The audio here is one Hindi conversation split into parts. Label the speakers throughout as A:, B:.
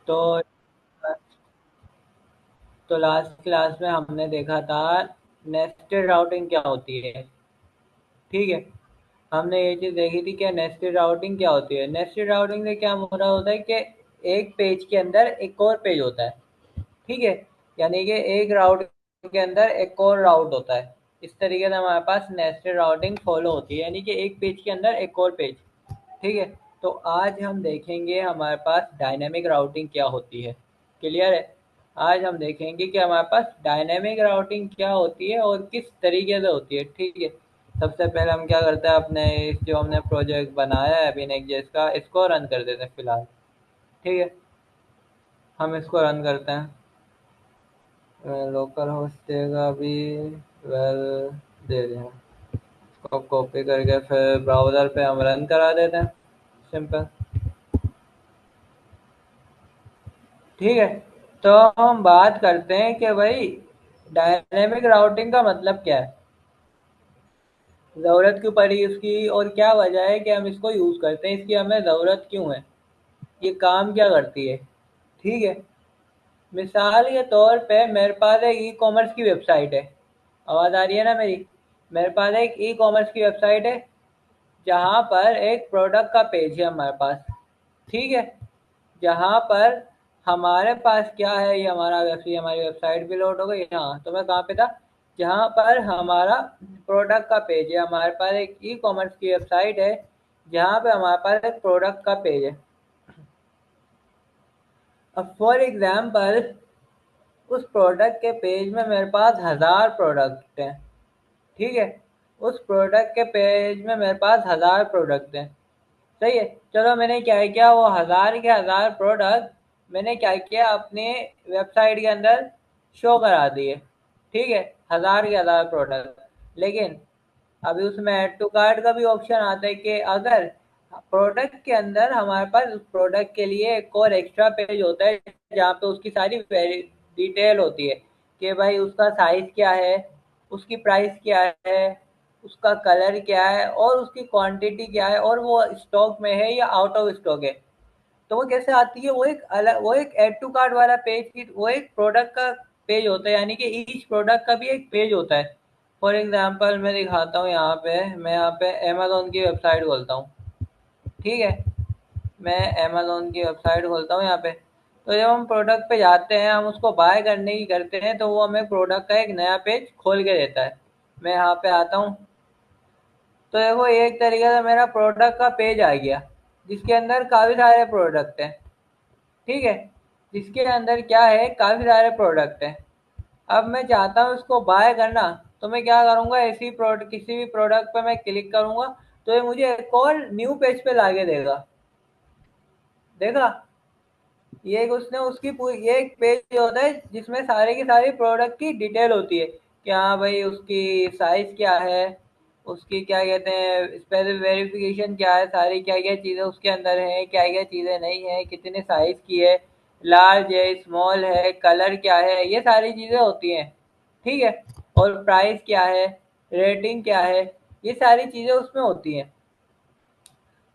A: तो लास्ट क्लास में हमने देखा था नेस्टेड राउटिंग क्या होती है। ठीक है, हमने ये चीज़ देखी थी कि नेस्टेड राउटिंग क्या होती है। नेस्टेड राउटिंग से क्या हो रहा होता है कि एक पेज के अंदर एक और पेज होता है। ठीक है, यानी कि एक राउट के अंदर एक और राउट होता है। इस तरीके से हमारे पास नेस्टेड राउटिंग फॉलो होती है, यानी कि एक पेज के अंदर एक और पेज। ठीक है, तो आज हम देखेंगे हमारे पास डायनेमिक राउटिंग क्या होती है। क्लियर है? आज हम देखेंगे कि हमारे पास डायनेमिक राउटिंग क्या होती है और किस तरीके से होती है। ठीक है, सबसे पहले हम क्या करते हैं, अपने जो हमने प्रोजेक्ट बनाया है अभी नेक्स्ट का, इसको रन कर देते हैं फिलहाल। ठीक है, हम इसको रन करते हैं। लोकल होस्ट देगा अभी, वेल दे दें, इसको कॉपी करके फिर ब्राउज़र पे हम रन करा देते हैं। सिंपल। ठीक है, तो हम बात करते हैं कि भाई डायनेमिक राउटिंग का मतलब क्या है, ज़रूरत क्यों पड़ी इसकी और क्या वजह है कि हम इसको यूज़ करते हैं, इसकी हमें ज़रूरत क्यों है, ये काम क्या करती है। ठीक है, मिसाल के तौर पे मेरे पास एक ई कॉमर्स की वेबसाइट है। आवाज़ आ रही है ना मेरी? मेरे पास एक ई कॉमर्स की वेबसाइट है जहाँ पर एक प्रोडक्ट का पेज है हमारे पास। ठीक है, जहाँ पर हमारे पास क्या है, ये हमारा वैसे हमारी वेबसाइट भी लोड हो गई। हाँ, तो मैं कहाँ पे था, जहाँ पर हमारा प्रोडक्ट का पेज है। हमारे पास एक ई कॉमर्स की वेबसाइट है जहाँ पे हमारे पास एक प्रोडक्ट का पेज है। अब फॉर एग्जाम्पल उस प्रोडक्ट के पेज में मेरे पास 1000 प्रोडक्ट हैं। ठीक है, उस प्रोडक्ट के पेज में मेरे पास 1000 प्रोडक्ट हैं। सही है, चलो मैंने क्या किया, वो 1000 के 1000 प्रोडक्ट मैंने क्या किया, अपने वेबसाइट के अंदर शो करा दिए। ठीक है, 1000 के 1000 प्रोडक्ट। लेकिन अभी उसमें ऐड टू कार्ट का भी ऑप्शन आता है कि अगर प्रोडक्ट के अंदर हमारे पास उस प्रोडक्ट के लिए एक और एक्स्ट्रा पेज होता है जहाँ पे उसकी सारी डिटेल होती है कि भाई उसका साइज क्या है, उसकी प्राइस क्या है, उसका कलर क्या है और उसकी क्वांटिटी क्या है और वो स्टॉक में है या आउट ऑफ स्टॉक है। तो वो कैसे आती है, वो एक अलग, वो एक ऐड टू कार्ट वाला पेज की, वो एक प्रोडक्ट का पेज होता है, यानी कि ईच प्रोडक्ट का भी एक पेज होता है। फॉर एग्जांपल मैं दिखाता हूँ, यहाँ पे मैं यहाँ पे अमेज़न की वेबसाइट खोलता हूँ। ठीक है, मैं अमेज़न की वेबसाइट खोलता हूँ यहाँ पे। तो जब हम प्रोडक्ट पे जाते हैं, हम उसको बाय करने की करते हैं, तो वो हमें प्रोडक्ट का एक नया पेज खोल के देता है। मैं यहाँ पे आता हूँ, तो देखो एक तरीके से मेरा प्रोडक्ट का पेज आ गया जिसके अंदर काफ़ी सारे प्रोडक्ट हैं। ठीक है, जिसके अंदर क्या है, काफ़ी सारे प्रोडक्ट हैं। अब मैं चाहता हूँ इसको बाय करना, तो मैं क्या करूँगा, ऐसी प्रोडक्ट किसी भी प्रोडक्ट पे मैं क्लिक करूँगा तो ये मुझे एक और न्यू पेज पे लाके देगा। देखा, ये एक उसने उसकी पूरी, ये एक पेज होता है जिसमें सारे की सारी प्रोडक्ट की डिटेल होती है कि हाँ भाई उसकी साइज क्या है, उसकी क्या कहते हैं स्पेसिफिक वेरिफिकेशन क्या है, सारी क्या क्या चीज़ें उसके अंदर है, क्या क्या चीज़ें नहीं है, कितने साइज की है, लार्ज है स्मॉल है, कलर क्या है, ये सारी चीज़ें होती हैं। ठीक है, और प्राइस क्या है, रेटिंग क्या है, ये सारी चीज़ें उसमें होती हैं।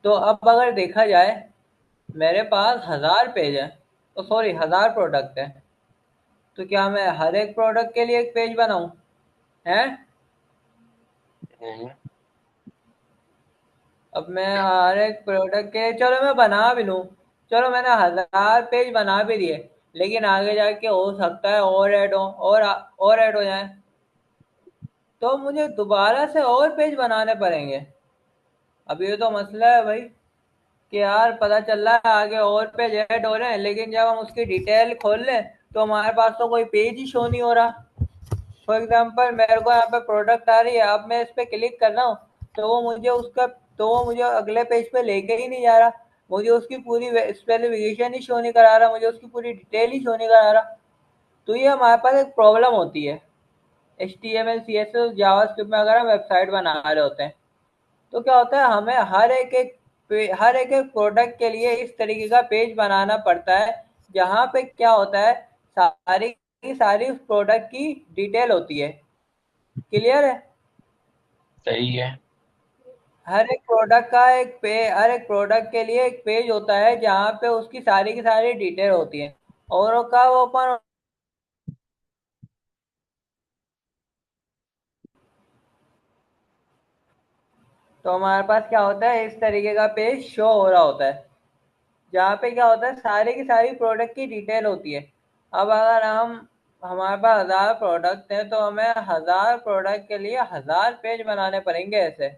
A: तो अब अगर देखा जाए, मेरे पास 1000 पेज है, तो सॉरी 1000 प्रोडक्ट है, तो क्या मैं हर एक प्रोडक्ट के लिए एक पेज बनाऊं? हैं?
B: नहीं।
A: अब मैं हर एक प्रोडक्ट के, चलो मैं बना भी लूं, चलो मैंने 1000 पेज बना भी दिए, लेकिन आगे जाके हो सकता है और ऐड हो, और ऐड हो जाए, तो मुझे दोबारा से और पेज बनाने पड़ेंगे। अब ये तो मसला है भाई कि यार पता चल रहा है आगे और पेज ऐड हो रहे हैं, लेकिन जब हम उसकी डिटेल खोल लें तो हमारे पास तो कोई पेज ही शो नहीं हो रहा। फॉर एग्जांपल मेरे को यहाँ पे प्रोडक्ट आ रही है, अब मैं इस पे क्लिक कर रहा हूँ तो वो मुझे उसका, तो वो मुझे अगले पेज पे लेके ही नहीं जा रहा, मुझे उसकी पूरी स्पेसिफिकेशन ही शो नहीं करा रहा, मुझे उसकी पूरी डिटेल ही शो नहीं करा रहा। तो ये हमारे पास एक प्रॉब्लम होती है H T M L C S S JavaScript में अगर हम वेबसाइट बना रहे होते हैं। तो क्या होता है, हमें हर एक एक प्रोडक्ट के लिए इस तरीके का पेज बनाना पड़ता है जहाँ पे क्या होता है, सारी की सारी उस प्रोडक्ट की डिटेल होती है। क्लियर है?
B: सही है।
A: हर एक प्रोडक्ट के लिए एक पेज होता है जहाँ पे उसकी सारी की सारी डिटेल होती है, और का वो ओपन। तो हमारे पास क्या होता है, इस तरीके का पेज शो हो रहा होता है, जहाँ पे क्या होता है, सारी की सारी प्रोडक्ट की डिटेल होती है। अब अगर हमारे पास 1000 प्रोडक्ट हैं, तो हमें 1000 प्रोडक्ट के लिए 1000 पेज बनाने पड़ेंगे ऐसे।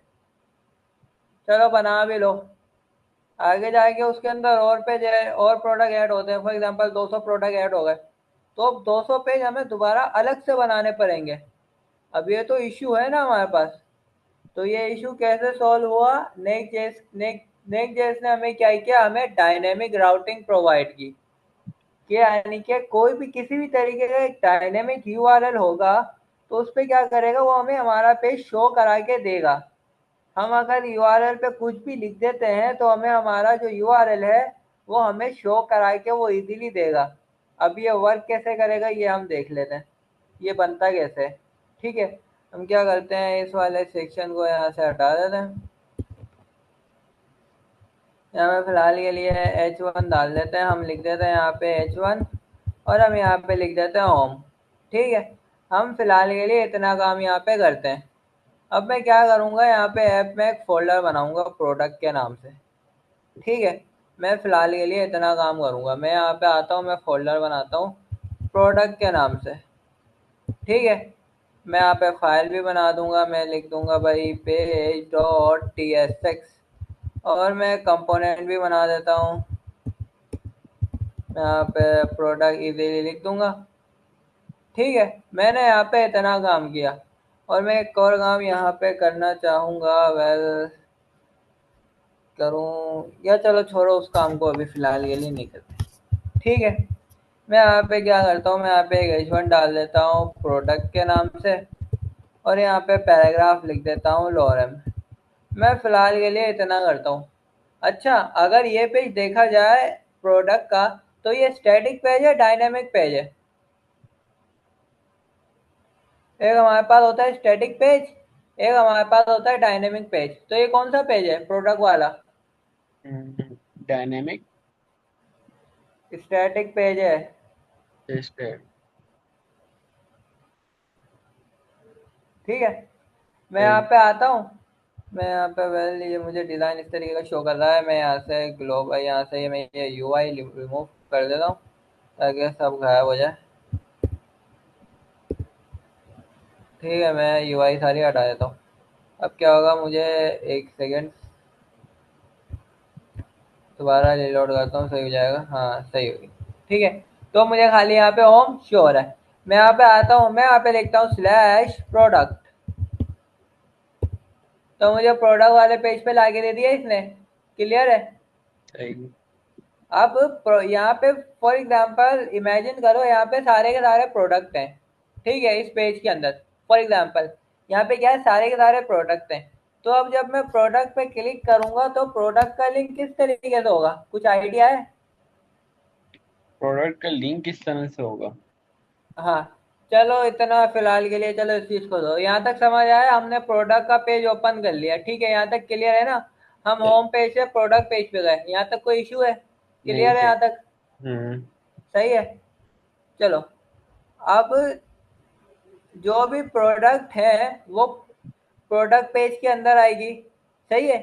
A: चलो बना भी लो। आगे जाके उसके अंदर और पेज और प्रोडक्ट ऐड होते हैं, फॉर एग्जांपल 200 प्रोडक्ट ऐड हो गए, तो अब 200 पेज हमें दोबारा अलग से बनाने पड़ेंगे। अब ये तो इश्यू है ना हमारे पास। तो ये इशू कैसे सॉल्व हुआ, नेक्स्ट जेएस ने हमें क्या किया, हमें डायनेमिक राउटिंग प्रोवाइड की, कि यानी कि कोई भी किसी भी तरीके का एक डायनेमिक यूआरएल होगा, तो उस पे क्या करेगा, वो हमें हमारा पेज शो करा के देगा। हम अगर यूआरएल पे कुछ भी लिख देते हैं, तो हमें हमारा जो यूआरएल है वो हमें शो करा के वो इजीली देगा। अब ये वर्क कैसे करेगा ये हम देख लेते हैं, ये बनता कैसे है। ठीक है, हम क्या करते हैं, इस वाले सेक्शन को यहाँ से हटा देते हैं। यहाँ पे फिलहाल के लिए H1 डाल देते हैं, हम लिख देते हैं यहाँ पे H1, और हम यहाँ पे लिख देते हैं होम। ठीक है, हम फिलहाल के लिए इतना काम यहाँ पे करते हैं। अब मैं क्या करूँगा, यहाँ पे ऐप में एक फोल्डर बनाऊंगा प्रोडक्ट के नाम से। ठीक है, मैं फिलहाल के लिए इतना काम करूँगा, मैं यहाँ पे आता हूँ, मैं फोल्डर बनाता हूँ प्रोडक्ट के नाम से। ठीक है, मैं यहाँ पे फाइल भी बना दूंगा, मैं लिख दूंगा भाई page dot T S x, और मैं कंपोनेंट भी बना देता हूँ, मैं यहाँ पे प्रोडक्ट इजीली लिख दूंगा। ठीक है, मैंने यहाँ पे इतना काम किया, और मैं एक और काम यहाँ पे करना चाहूँगा, वेल करूँ या चलो छोड़ो उस काम को, अभी फ़िलहाल के लिए नहीं करते। ठीक है, मैं यहाँ पे क्या करता हूँ, मैं यहाँ पे एक H1 डाल देता हूँ प्रोडक्ट के नाम से, और यहाँ पे पैराग्राफ लिख देता हूँ लॉरम। मैं फ़िलहाल के लिए इतना करता हूँ। अच्छा, अगर ये पेज देखा जाए प्रोडक्ट का, तो ये स्टैटिक पेज है डायनेमिक पेज है। एक हमारे पास होता है स्टैटिक पेज, एक हमारे पास होता है डायनेमिक पेज। तो ये कौन सा पेज है प्रोडक्ट वाला?
B: डायनेमिक
A: स्टैटिक पेज है।
B: टेस्टेड।
A: ठीक है, मैं यहाँ पे आता हूँ, मैं यहाँ पे वेल ये मुझे डिज़ाइन इस तरीके का शो कर रहा है, मैं यहाँ से ग्लोबल, यहाँ से मैं ये यूआई रिमूव कर देता हूँ ताकि सब गायब हो जाए। ठीक है, मैं यूआई सारी हटा देता हूँ। अब क्या होगा, मुझे एक सेकेंड, दोबारा रिलोड करता हूँ, सही हो जाएगा, हाँ सही होगी। ठीक है, तो मुझे खाली यहाँ पे होम शो हो रहा है। मैं यहाँ पे आता हूँ, मैं यहाँ पे लिखता हूँ स्लैश प्रोडक्ट, तो मुझे प्रोडक्ट वाले पेज पे लाके दे दिया इसने। क्लियर है?
B: सही।
A: अब यहाँ पे फॉर एग्जांपल इमेजिन करो, यहाँ पे सारे के सारे प्रोडक्ट हैं। ठीक है, इस पेज के अंदर फॉर एग्जांपल यहाँ पे क्या है, सारे के सारे प्रोडक्ट हैं। तो अब जब मैं प्रोडक्ट पे क्लिक करूंगा, तो प्रोडक्ट का लिंक किस तरीके से होगा, कुछ आइडिया है?
B: प्रोडक्ट का लिंक किस तरह से होगा?
A: हाँ, चलो इतना फिलहाल के लिए, चलो इस चीज को दो, यहाँ तक समझ आया, हमने प्रोडक्ट का पेज ओपन कर लिया। ठीक है, यहाँ तक क्लियर है ना? हम होम पेज से प्रोडक्ट पेज पे गए, यहाँ तक कोई इशू है?
B: नहीं
A: क्लियर है
B: सही।
A: यहाँ तक?
B: हम्म।
A: सही है। चलो, अब जो भी प्रोडक्ट है वो प्रोडक्ट पेज के अंदर आएगी। सही है,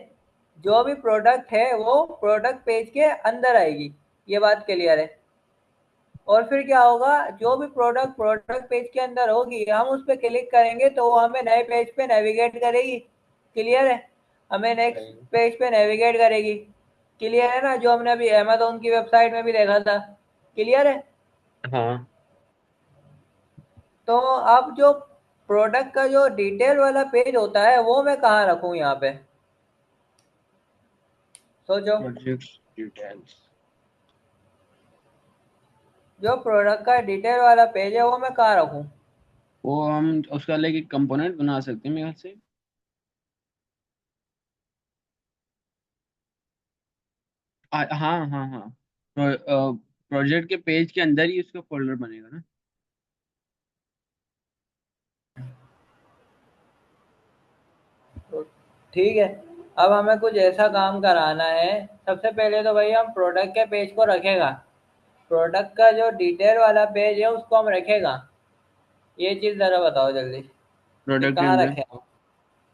A: जो भी प्रोडक्ट है वो प्रोडक्ट पेज के अंदर आएगी, ये बात क्लियर है। और फिर क्या होगा, जो भी प्रोडक्ट प्रोडक्ट पेज के अंदर होगी, हम उस पर क्लिक करेंगे तो वो हमें नए पेज पे नेविगेट करेगी। क्लियर है? हमें नेक्स्ट
B: सही।
A: पेज पे नेविगेट करेगी। क्लियर है ना, जो हमने अभी अमेजोन की वेबसाइट में भी देखा था। क्लियर है?
B: हाँ।
A: तो अब जो प्रोडक्ट का जो डिटेल वाला पेज होता है, वो मैं कहाँ रखूँ यहाँ पे, सोचो।
B: Project details.
A: जो प्रोडक्ट का डिटेल वाला पेज है वो मैं कहाँ रखूँ?
B: वो हम उसका लेके कंपोनेंट बना सकते हैं मेरे ख्याल से। हाँ हाँ हाँ। प्रोजेक्ट के पेज के अंदर ही उसका फोल्डर बनेगा ना।
A: तो ठीक है, अब हमें कुछ ऐसा काम कराना है। सबसे पहले तो भाई हम प्रोडक्ट के पेज को रखेगा, प्रोडक्ट का जो डिटेल वाला पेज है उसको हम रखेगा। ये चीज़ ज़रा बताओ जल्दी कि
B: प्रोडक्ट के
A: कहाँ
B: अंदर,
A: रखें हम।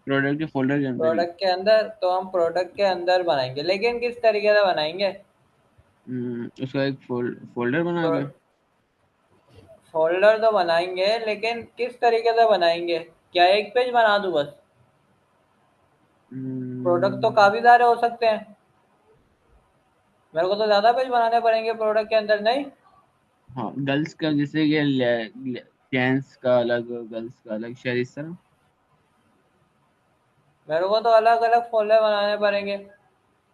B: प्रोडक्ट के फोल्डर के अंदर ही।
A: प्रोडक्ट के अंदर, तो हम प्रोडक्ट के अंदर बनाएंगे, लेकिन किस तरीके से बनाएंगे।
B: उसका एक फोल्डर बना के।
A: फोल्डर तो बनाएंगे, लेकिन किस तरीके से बनाएंगे। क्या एक पेज बना दूं बस। प्रोडक्ट तो
B: हम्म,
A: काफी सारे हो सकते हैं, मेरे को तो ज्यादा पेज बनाने पड़ेंगे प्रोडक्ट के अंदर, नहीं।
B: हाँ, गर्ल्स का जैसे कि जेंट्स का अलग, गर्ल्स का अलग, शायद इस तरह।
A: मेरे को तो अलग अलग फोल्डर बनाने पड़ेंगे।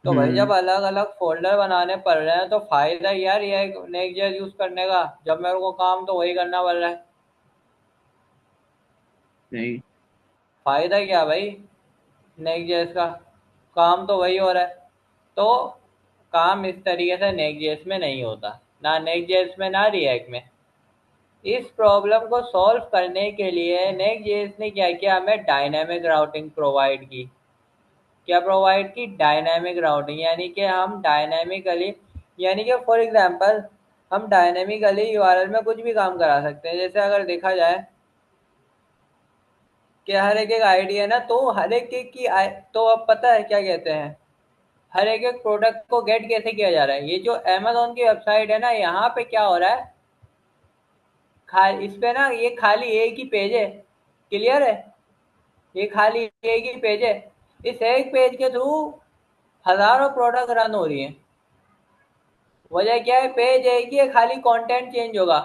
A: तो भाई
B: हम्म।
A: जब अलग अलग फोल्डर बनाने पड़ रहे हैं तो फायदा यार ये है नेक्स्ट यूज करने का, जब मेरे को काम तो वही करना पड़ रहा है।
B: सही।
A: फायदा क्या भाई, नेक्स्ट का काम तो वही हो रहा है। तो काम इस तरीके से नेक्स्ट में नहीं होता, ना नेक्स्ट में ना रिएक्ट में। इस प्रॉब्लम को सॉल्व करने के लिए नेक्स्ट ने क्या किया, हमें डायनामिक राउटिंग प्रोवाइड की। क्या प्रोवाइड की, डायनामिक राउटिंग, यानी कि हम डायनामिकली, यानी कि फॉर एग्जांपल हम डायनामिकली यूआरएल में कुछ भी काम करा सकते हैं। जैसे अगर देखा जाए कि हर एक आईडी है ना, तो हर एक की तो अब पता है क्या कहते हैं, हर एक प्रोडक्ट को गेट कैसे किया जा रहा है। ये जो अमेजोन की वेबसाइट है ना, यहाँ पे क्या हो रहा है, इस पे ना ये खाली एक ही पेज है, क्लियर है। ये खाली एक ही पेज है, इस एक पेज के थ्रू हजारों प्रोडक्ट रन हो रही हैं। वजह क्या है, पेज एक ही है, खाली कंटेंट चेंज होगा,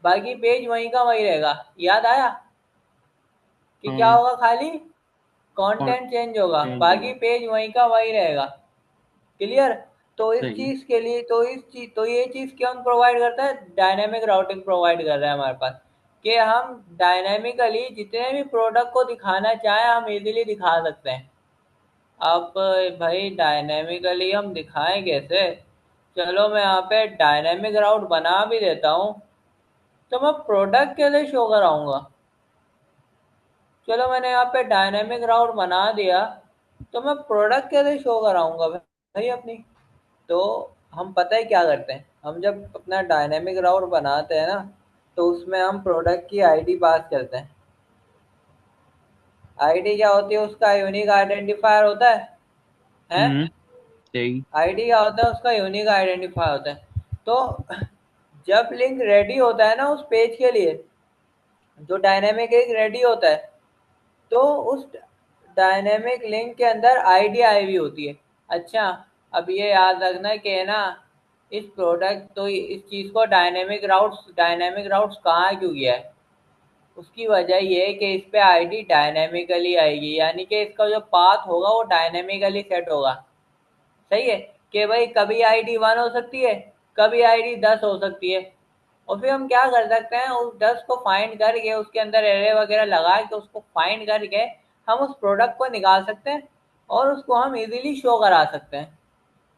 A: बाकी पेज वहीं का वहीं रहेगा। याद आया कि क्या
B: हाँ,
A: होगा, खाली
B: कौन
A: कंटेंट चेंज होगा,
B: चेंज
A: बाकी
B: होगा।
A: पेज वहीं का वहीं रहेगा, क्लियर। तो इस
B: सही।
A: चीज के लिए, तो ये चीज क्या हम प्रोवाइड करता है, डायनेमिक राउटिंग प्रोवाइड कर रहा है हमारे पास, कि हम डायनेमिकली जितने भी प्रोडक्ट को दिखाना चाहें हम इजीली दिखा सकते हैं। अब भाई डायनेमिकली हम दिखाएं कैसे। चलो मैं यहाँ पे डायनेमिक राउट बना भी देता हूँ, तो मैं प्रोडक्ट कैसे शो कराऊंगा। चलो मैंने यहाँ पे डायनेमिक राउट बना दिया, तो मैं प्रोडक्ट कैसे शो कराऊंगा भाई अपनी। तो हम पता है क्या करते हैं, हम जब अपना डायनेमिक राउट बनाते हैं ना, तो उसमें हम प्रोडक्ट की आईडी पास करते हैं। आईडी क्या होती है, उसका यूनिक आइडेंटिफायर होता है।
B: सही।
A: आईडी क्या होता है, उसका यूनिक आइडेंटिफायर होता है। तो जब लिंक रेडी होता है ना उस पेज के लिए, जो डायनेमिक एक रेडी होता है, तो उस डायनेमिक लिंक के अंदर आईडी आई हुई होती है। अच्छा, अब ये याद रखना कि है ना, इस प्रोडक्ट तो इस चीज़ को डायनेमिक राउट्स कहाँ क्यों किया है, उसकी वजह ये है कि इस पे आईडी डायनेमिकली आएगी, यानी कि इसका जो पाथ होगा वो डायनेमिकली सेट होगा। सही है, कि भाई कभी आईडी 1 हो सकती है, कभी आईडी 10 हो सकती है। और फिर हम क्या कर सकते हैं, उस 10 को फाइंड करके उसके अंदर एरे वगैरह लगा के उसको फाइंड करके हम उस प्रोडक्ट को निकाल सकते हैं, और उसको हम इजीली शो करा सकते हैं।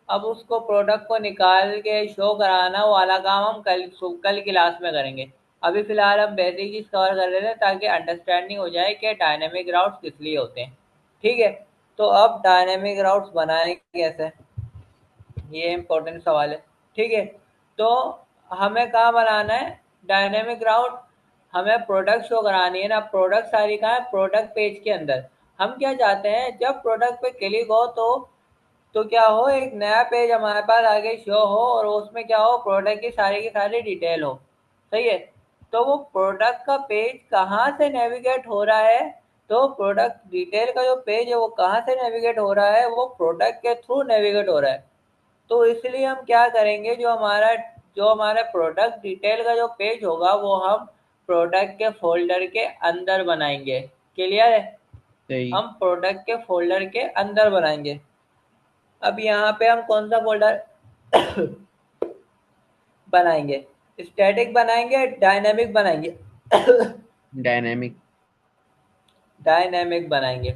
A: अब उसको प्रोडक्ट को निकाल के शो कराना वाला काम हम कल क्लास में करेंगे। अभी फिलहाल हम बेसिक चीज कवर कर रहे थे ताकि अंडरस्टैंडिंग हो जाए कि डायनेमिक राउट्स किस लिए होते हैं। ठीक है, तो अब डायनेमिक राउट्स बनाएं कैसे, ये इम्पोर्टेंट सवाल है। ठीक है, तो हमें कहाँ बनाना है डायनेमिक राउट, हमें प्रोडक्ट शो करानी है ना। प्रोडक्ट सारी कहाँ है, प्रोडक्ट पेज के अंदर। हम क्या चाहते हैं, जब प्रोडक्ट पे क्लिक हो तो क्या हो, एक नया पेज हमारे पास आगे शो हो और उसमें क्या हो, प्रोडक्ट की सारी डिटेल हो। सही है, तो वो प्रोडक्ट का पेज कहाँ से नेविगेट हो रहा है, तो प्रोडक्ट डिटेल का जो पेज है वो कहाँ से नेविगेट हो रहा है, वो प्रोडक्ट के थ्रू नेविगेट हो रहा है। तो इसलिए हम क्या करेंगे, जो हमारा प्रोडक्ट डिटेल का जो पेज होगा वो हम प्रोडक्ट के फोल्डर के अंदर बनाएंगे। क्लियर है,
B: सही।
A: हम प्रोडक्ट के फोल्डर के अंदर बनाएंगे। अब यहाँ पे हम कौन सा फोल्डर बनाएंगे, स्टैटिक बनाएंगे डायनेमिक बनाएंगे।
B: डायनेमिक।
A: डायनेमिक बनाएंगे।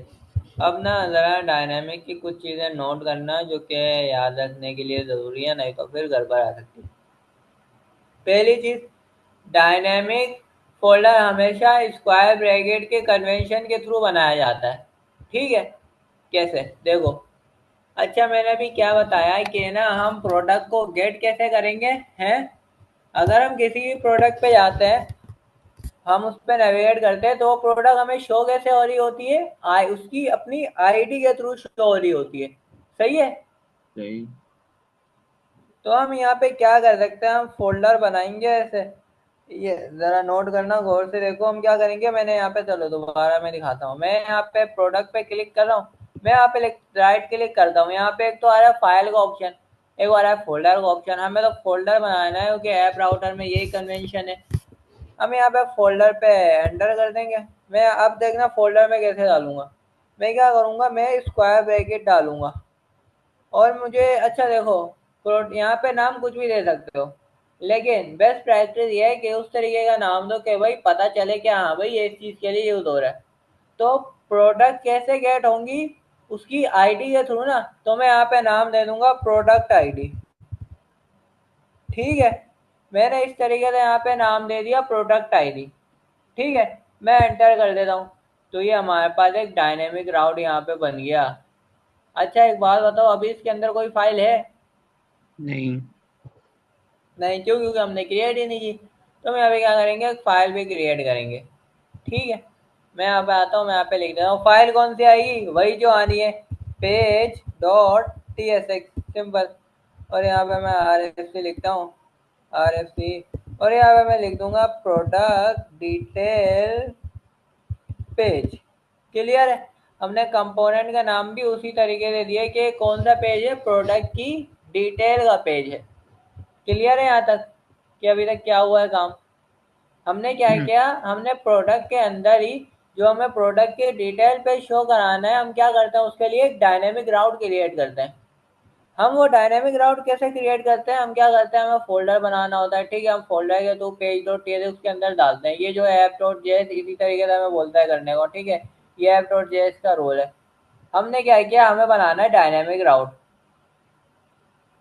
A: अब ना ज़रा डायनेमिक की कुछ चीज़ें नोट करना जो कि याद रखने के लिए ज़रूरी है, नहीं तो फिर गड़बड़ आ सकती है। पहली चीज़, डायनेमिक फोल्डर हमेशा स्क्वायर ब्रैकेट के कन्वेंशन के थ्रू बनाया जाता है। ठीक है, कैसे देखो, अच्छा, मैंने भी क्या बताया कि ना हम प्रोडक्ट को गेट कैसे करेंगे हैं। अगर हम किसी भी प्रोडक्ट पे जाते हैं, हम उस पर नेविगेट करते हैं, तो वो प्रोडक्ट हमें शो कैसे हो रही होती है, उसकी अपनी आईडी के थ्रू शो हो रही होती है। सही है।
B: सही।
A: तो हम यहाँ पे क्या कर सकते हैं, हम फोल्डर बनाएंगे ऐसे। ये जरा नोट करना गौर से देखो, हम क्या करेंगे, मैंने यहाँ पे, चलो दोबारा मैं दिखाता हूँ। मैं यहाँ पे प्रोडक्ट पे क्लिक कर रहा हूँ, मैं यहाँ पे राइट क्लिक करता हूँ, यहाँ पे एक तो आ रहा है फाइल का ऑप्शन, एक आ रहा है फोल्डर का ऑप्शन। हमें तो फोल्डर बनाना है क्योंकि ऐप राउटर में यही कन्वेंशन है। हम यहाँ पे फोल्डर पे एंटर कर देंगे। मैं अब देखना फोल्डर में कैसे डालूंगा। मैं क्या करूंगा, मैं स्क्वायर ब्रैकेट डालूंगा। और मुझे अच्छा देखो, यहाँ पे नाम कुछ भी दे सकते हो, लेकिन बेस्ट प्रैक्टिस ये है कि उस तरीके का नाम दो कि भाई पता चले कि हाँ भाई ये इस चीज के लिए यूज हो रहा है। तो प्रोडक्ट कैसे गेट होंगी, उसकी आईडी के थ्रू ना। तो मैं यहाँ पे नाम दे दूंगा प्रोडक्ट आईडी। ठीक है, मैंने इस तरीके से यहाँ पे नाम दे दिया प्रोडक्ट आईडी। ठीक है, मैं एंटर कर देता हूँ। तो ये हमारे पास एक डायनेमिक राउट यहाँ पे बन गया। अच्छा एक बात बताओ, अभी इसके अंदर कोई फाइल है?
B: नहीं।
A: नहीं, क्यों? क्योंकि हमने क्रिएट ही नहीं की। तो मैं अभी क्या करेंगे, एक फाइल भी क्रिएट करेंगे। ठीक है, मैं यहाँ पे आता हूँ, मैं यहाँ पे लिख देता हूँ। फाइल कौन सी आएगी, वही जो आनी है, page dot T S x, simple. और यहाँ पे मैं आर एफ सी लिखता हूँ, आर एफ सी। और यहाँ पे मैं लिख दूंगा प्रोडक्ट डिटेल पेज। क्लियर है। हमने कंपोनेंट का नाम भी उसी तरीके से दिया कि कौन सा पेज है, प्रोडक्ट की डिटेल का पेज है। क्लियर है यहाँ तक कि अभी तक क्या हुआ है काम? हमने क्या
B: हम्म।
A: किया, हमने प्रोडक्ट के अंदर ही जो हमें प्रोडक्ट के डिटेल पे शो कराना है, हम क्या करते हैं, उसके लिए एक डायनेमिक राउट क्रिएट करते हैं। हम वो डायनेमिक राउट कैसे क्रिएट करते हैं, हम क्या करते हैं, हमें फोल्डर बनाना होता है। ठीक है, हम फोल्डर के तो पेज डॉट टीएस उसके अंदर डालते हैं। ये जो ऐप डॉट जेएस इसी तरीके से हमें बोलता है करने को। ठीक है, ये ऐप डॉट जेएस का रोल है। हमने क्या किया, हमें बनाना है डायनेमिक राउट।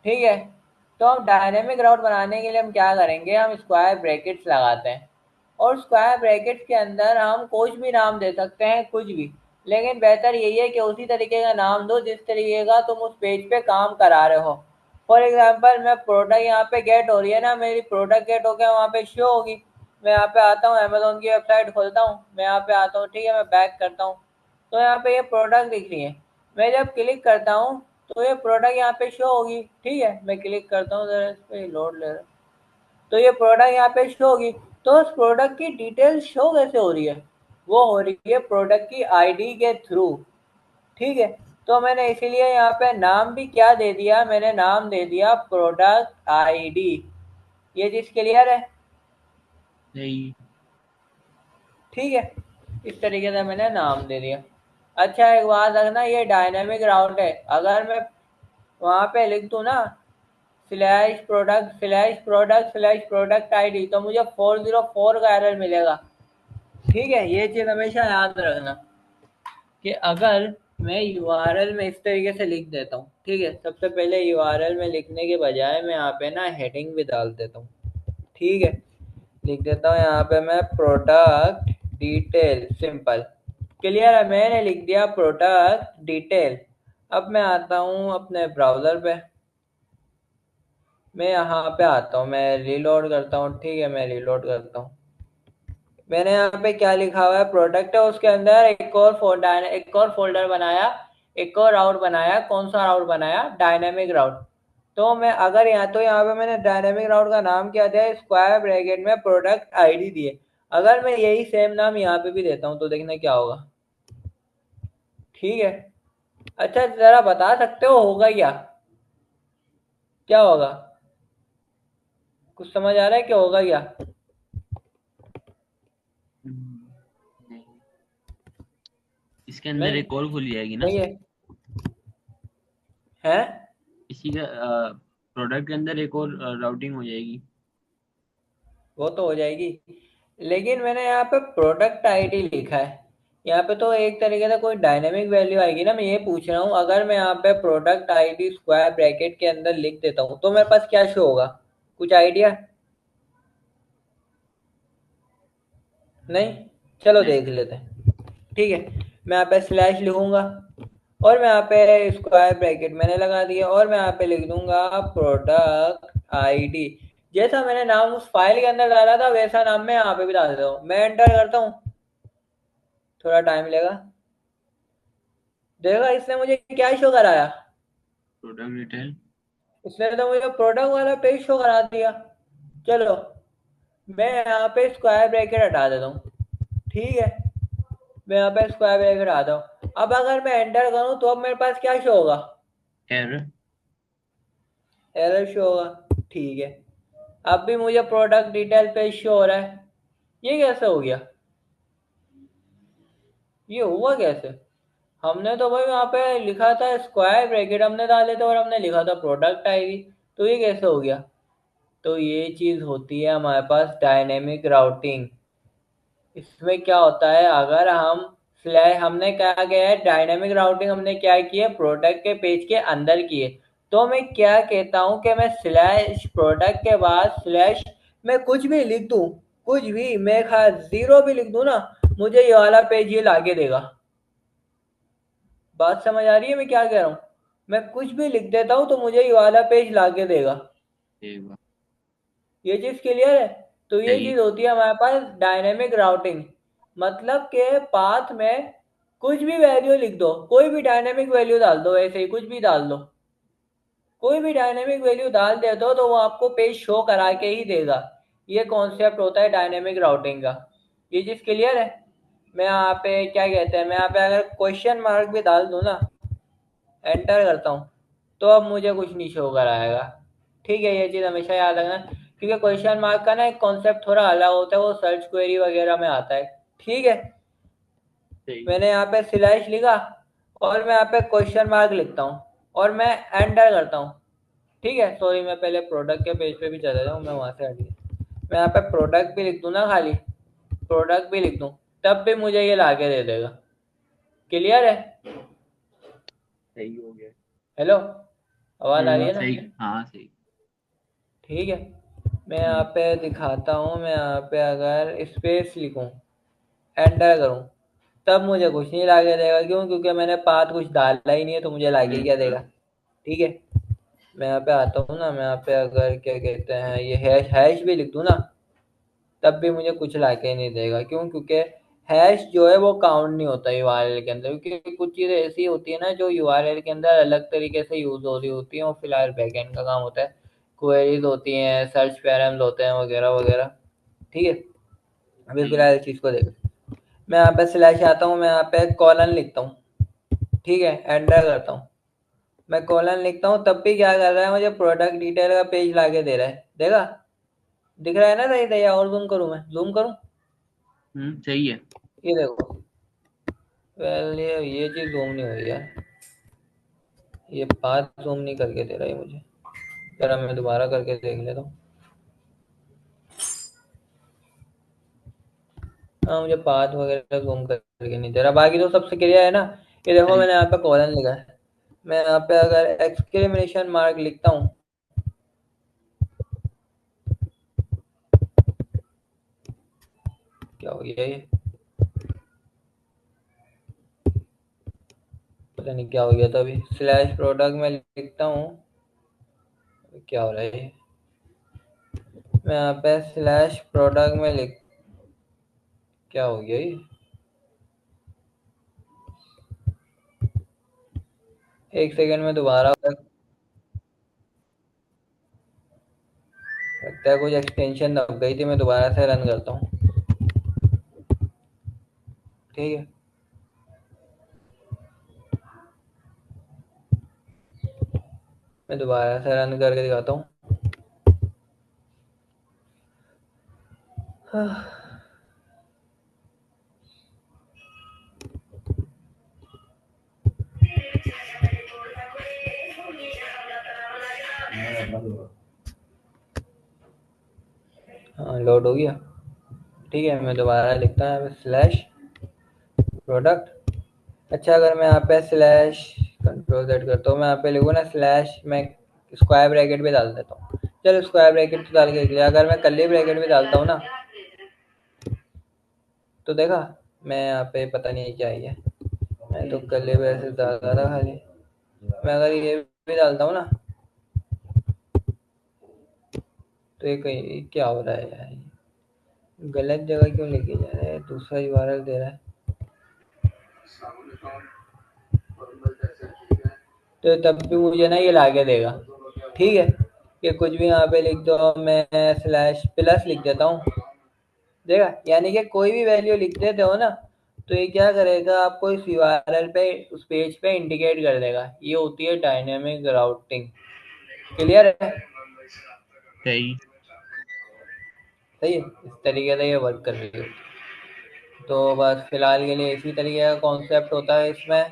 A: ठीक है, तो हम डायनेमिक राउट बनाने के लिए हम क्या करेंगे, हम स्क्वायर ब्रैकेट्स लगाते हैं। और स्क्वायर ब्रैकेट्स के अंदर हम कुछ भी नाम दे सकते हैं, कुछ भी। लेकिन बेहतर यही है कि उसी तरीके का नाम दो जिस तरीके का तुम उस पेज पे काम करा रहे हो। फॉर एग्जांपल, मैं प्रोडक्ट यहाँ पे गेट हो रही है ना, मेरी प्रोडक्ट गेट होकर वहाँ पे शो होगी। मैं यहाँ पे आता हूँ, अमेजोन की वेबसाइट खोलता हूँ, मैं यहाँ पे आता हूँ। ठीक है, मैं बैक करता हूँ, तो यहाँ पे ये प्रोडक्ट दिख रही है। मैं जब क्लिक करता हूँ तो ये प्रोडक्ट यहाँ पे शो होगी। ठीक है, मैं क्लिक करता हूँ, जरा इस पे लोड ले रहा है। तो ये प्रोडक्ट यहाँ पे शो होगी। तो उस प्रोडक्ट की डिटेल शो कैसे हो रही है, वो हो रही है प्रोडक्ट की आईडी के थ्रू। ठीक है, तो मैंने इसीलिए यहाँ पे नाम भी क्या दे दिया, मैंने नाम दे दिया प्रोडक्ट आईडी। ये चीज क्लियर है।
B: सही।
A: ठीक है, इस तरीके से मैंने नाम दे दिया। अच्छा एक बात रखना, ये डायनेमिक राउट है। अगर मैं वहां पे लिख दूं ना, /प्रोडक्ट आईडी, तो मुझे 404 का एरर मिलेगा। ठीक है, ये चीज हमेशा याद रखना कि अगर मैं यूआरएल में इस तरीके से लिख देता हूँ। ठीक है, सबसे पहले यूआरएल में लिखने के बजाय मैं यहाँ पे ना हेडिंग भी डाल देता हूँ। ठीक है, लिख देता हूँ यहाँ पे मैं प्रोडक्ट डिटेल, सिंपल। क्लियर है, मैंने लिख दिया प्रोडक्ट डिटेल। अब मैं आता हूँ अपने ब्राउजर पे, मैं यहाँ पे आता हूँ, मैं रीलोड करता हूँ। ठीक है, मैं रीलोड करता हूँ। मैंने यहाँ पे क्या लिखा हुआ है, प्रोडक्ट है, उसके अंदर एक और फोल्डर बनाया, एक और राउट बनाया। कौन सा राउट बनाया, डायनेमिक राउट। तो मैं अगर यहाँ, तो यहाँ पे मैंने डायनेमिक राउट का नाम क्या दिया, स्क्वायर ब्रैकेट में प्रोडक्ट आईडी दिए। अगर मैं यही सेम नाम यहाँ पे भी देता हूँ तो देखना क्या होगा। ठीक है, अच्छा जरा बता सकते हो होगा क्या, क्या होगा? कुछ समझ आ रहा है क्या होगा क्या?
B: नहीं, इसके अंदर
A: नहीं,
B: एक और खुल जाएगी ना।
A: नहीं है, है।
B: इसी का प्रोडक्ट के अंदर एक और राउटिंग हो जाएगी।
A: वो तो हो जाएगी, लेकिन मैंने यहाँ पे प्रोडक्ट आईडी लिखा है। यहाँ पे तो एक तरीके से कोई डायनेमिक वैल्यू आएगी ना। मैं ये पूछ रहा हूँ, अगर मैं यहाँ पे प्रोडक्ट आईडी स्क्वायर ब्रैकेट के अंदर लिख देता हूँ तो मेरे पास क्या शो होगा, कुछ आइडिया? नहीं, चलो
B: नहीं।
A: देख लेते हैं। ठीक है, मैं यहाँ पे स्लैश लिखूंगा, और मैं यहाँ पे स्क्वायर ब्रैकेट मैंने लगा दिया, और मैं यहाँ पे लिख दूंगा प्रोडक्ट आईडी। जैसा मैंने नाम उस फाइल के अंदर डाला था वैसा नाम मैं यहाँ पे भी डाल देता हूँ। मैं एंटर करता हूँ, थोड़ा टाइम लेगा। देखा इसने मुझे क्या शो कराया?
B: Product detail.
A: इसने तो मुझे प्रोडक्ट वाला पेज शो करा दिया। चलो, मैं यहाँ पे स्क्वायर ब्रैकेट हटा देता हूँ। ठीक है, मैं यहाँ पे स्क्वायर ब्रैकेट हटाता हूँ। अब अगर मैं एंटर करूँ तो अब मेरे पास क्या शो होगा?
B: एरर।
A: एरर शो होगा। ठीक है, अब भी मुझे प्रोडक्ट डिटेल पेज शो हो रहा है। ये कैसे हो गया? ये हुआ कैसे? हमने तो भाई वहाँ पे लिखा था स्क्वायर ब्रैकेट हमने डाले थे, और हमने लिखा था प्रोडक्ट आईडी। तो ये कैसे हो गया? तो ये चीज़ होती है हमारे पास डायनेमिक राउटिंग। इसमें क्या होता है, अगर हम स्लैश हमने क्या किया है, डायनेमिक राउटिंग हमने क्या की है, प्रोडक्ट के पेज के अंदर की है। तो मैं क्या कहता हूँ कि मैं स्लैश प्रोडक्ट के बाद स्लैश मैं कुछ भी लिख दूँ, कुछ भी मैं खा जीरो भी लिख दूँ ना, मुझे ये वाला पेज ये लाके देगा। बात समझ आ रही है मैं क्या कह रहा हूँ? मैं कुछ भी लिख देता हूँ तो मुझे ये वाला पेज लाके देगा।
B: एक बार।
A: ये चीज क्लियर है? तो ये
B: सही है।
A: चीज होती है हमारे पास डायनेमिक राउटिंग। मतलब के पाथ में कुछ भी वैल्यू लिख दो, कोई भी डायनेमिक वैल्यू डाल दो, ऐसे ही कुछ भी डाल दो, कोई भी डायनेमिक वैल्यू डाल दे दो तो वो आपको पेज शो करा के ही देगा। ये कॉन्सेप्ट होता है डायनेमिक राउटिंग का। ये चीज क्लियर है? मैं यहाँ पे क्या कहते हैं, मैं यहाँ पे अगर क्वेश्चन मार्क भी डाल दूँ ना, एंटर करता हूँ, तो अब मुझे कुछ नहीं शो कराएगा। ठीक है, ये चीज़ हमेशा याद रखना, क्योंकि क्वेश्चन मार्क का ना एक कॉन्सेप्ट थोड़ा अलग होता है, वो सर्च क्वेरी वगैरह में आता है। ठीक है,
B: सही है।
A: मैंने यहाँ पे स्लैश लिखा, और मैं यहाँ पे क्वेश्चन मार्क लिखता हूँ, और मैं एंटर करता हूँ। ठीक है, सॉरी मैं पहले प्रोडक्ट के पेज पे भी चला जाऊँ, मैं वहाँ से हट गया। मैं यहाँ पे प्रोडक्ट भी लिख दूँ ना, खाली प्रोडक्ट भी लिख दूँ, तब भी मुझे ये ला के दे देगा। क्लियर है?
B: सही हो गया।
A: हेलो, आवाज़ आ रही है ना?
B: सही। हाँ सही।
A: ठीक है, मैं यहाँ पे दिखाता हूँ। मैं यहाँ पे अगर स्पेस लिखूँ, एंटर करूँ, तब मुझे कुछ नहीं लाके देगा। क्यों? क्योंकि मैंने पाथ कुछ डाला ही नहीं है, तो मुझे लाके क्या देगा? ठीक है, मैं यहाँ पे आता हूँ ना, मैं यहाँ पे अगर क्या कहते हैं ये हैश हैश भी लिख दूँ ना, तब भी मुझे कुछ लाके नहीं देगा। क्यों? क्योंकि हैश जो है वो काउंट नहीं होता यूआरएल के अंदर, क्योंकि कुछ चीज़ें ऐसी होती है ना जो यूआरएल के अंदर अलग तरीके से यूज हो रही होती हैं, और फिलहाल बैकएंड का काम होता है, क्वेरीज होती हैं, सर्च पैरम्स होते हैं, वगैरह वगैरह। ठीक है, अभी
B: सही है।
A: फिलहाल इस चीज़ को देखो। मैं यहाँ पे स्लैश आता हूँ, मैं यहाँ पे कॉलन लिखता हूँ। ठीक है, एंटर करता हूँ, मैं कॉलन लिखता हूँ, तब भी क्या कर रहा है, मुझे प्रोडक्ट डिटेल का पेज लाके दे रहा है। देखा? दिख रहा है ना सही सही? और जूम करूँ? मैं जूम करूँ?
B: सही है।
A: ये देखो, वेल ये चीज़ जूम नहीं हुई यार, ये पाथ जूम नहीं करके दे रहा है मुझे। जरा मैं दोबारा करके देख लेता हूँ। हाँ, मुझे पाथ वगैरह जूम करके नहीं दे रहा, बाकी तो सबसे क्लियर है ना। ये देखो,
B: सही।
A: मैंने यहाँ पे कॉलन लिखा है, मैं यहाँ पे अगर एक्सक्लेमेशन मार्क लिखता हूँ, क्या हो गया ये? पता नहीं क्या हो गया था। अभी स्लैश प्रोडक्ट में लिखता हूँ, क्या हो रहा है ये? मैं यहाँ पे स्लैश प्रोडक्ट में लिख, क्या हो गया ये? एक सेकंड में दोबारा, लगता है कुछ एक्सटेंशन दब गई थी, मैं दोबारा से रन करता हूँ। ठीक है, मैं दोबारा से रन करके दिखाता हूँ। हाँ, लोड हो गया। ठीक है, मैं दोबारा लिखता हूँ स्लैश प्रोडक्ट। अच्छा, अगर मैं यहाँ पे स्लैश कंट्रोल सेट करता हूँ, मैं यहाँ पे लिखूँ ना स्लैश, मैं स्क्वायर ब्रैकेट भी डाल देता हूँ। चलो स्क्वायर ब्रैकेट तो डाल के लिया, अगर मैं कर्ली ब्रैकेट भी डालता हूँ ना, तो देखा, मैं यहाँ पे पता नहीं क्या है ये, मैं तो कल ही वैसे डाल रहा था खाली। मैं अगर ये भी डालता हूँ ना, तो ये कहीं क्या हो रहा है यार, गलत जगह क्यों लेके जा रहा है, दूसरा यूआरएल दे रहा है। तो तब भी मुझे ना ये लाके देगा। ठीक है, ये कुछ भी यहाँ पे लिख दो, मैं स्लैश प्लस लिख देता हूँ, देखा, यानी कि कोई भी वैल्यू लिख देते हो ना, तो ये क्या करेगा, आपको इस यूआरएल पे, उस पेज पे इंडिकेट कर देगा। ये होती है डायनेमिक राउटिंग। क्लियर है?
B: सही।
A: सही है, इस तरीके से ये वर्क कर रही है। तो बस फिलहाल के लिए इसी तरीके का कॉन्सेप्ट होता है इसमें।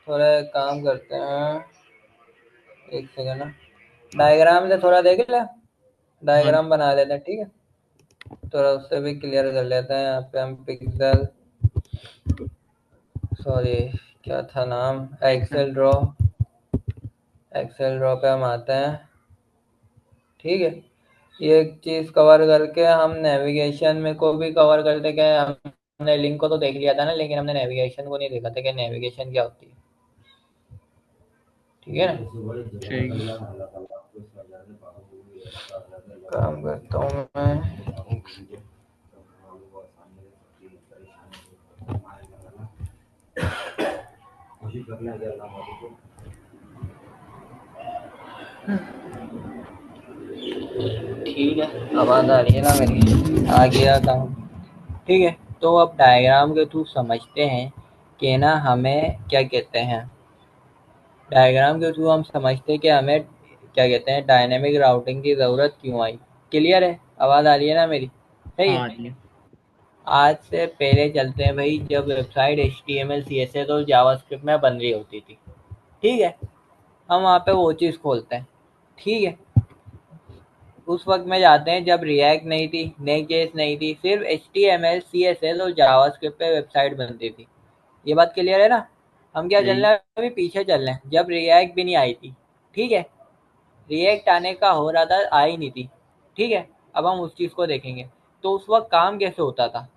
A: थोड़ा काम करते हैं, एक सेकंड ना, डायग्राम से थोड़ा देख ले,
B: हाँ
A: डायग्राम बना लेते हैं, ठीक है। थोड़ा उससे भी क्लियर कर लेते हैं। यहाँ पे हम पिक्सल, सॉरी क्या था नाम, एक्सेल ड्रॉ, एक्सेल ड्रॉ पे हम आते हैं। ठीक है, ये एक चीज़ कवर करके हम नेविगेशन में को भी कवर करते गए। हमने लिंक को तो देख लिया था ना, लेकिन हमने नेविगेशन को नहीं देखा था कि नेविगेशन क्या होती है। ठीक है
B: सही।
A: ना, काम करता हूँ मैं। ठीक है, आवाज़ आ रही है ना मेरी, आ गया काम। ठीक है, तो अब डायग्राम के थ्रू समझते हैं कि ना हमें क्या कहते हैं, डायग्राम के थ्रू हम समझते हैं कि हमें क्या कहते हैं, डायनेमिक राउटिंग की ज़रूरत क्यों आई। क्लियर है? आवाज़ आ रही है ना मेरी? सही
B: हाँ
A: है।
B: जी।
A: आज से पहले चलते हैं भाई, जब वेबसाइट HTML CSS और जावास्क्रिप्ट में बन रही होती थी। ठीक है, हम वहाँ पे वो चीज़ खोलते हैं। ठीक है, उस वक्त में जाते हैं जब रिएक्ट नहीं थी, नेक्स्ट.जेएस नहीं थी, सिर्फ HTML CSS और जावास्क्रिप्ट पे वेबसाइट बनती थी। ये बात क्लियर है ना? हम क्या चल
B: सही।
A: रहे हैं, अभी पीछे चल रहे हैं, जब रिएक्ट भी नहीं आई थी। ठीक है, रिएक्ट आने का हो रहा था, आई नहीं थी। ठीक है, अब हम उस चीज़ को देखेंगे। तो उस वक्त काम कैसे होता था,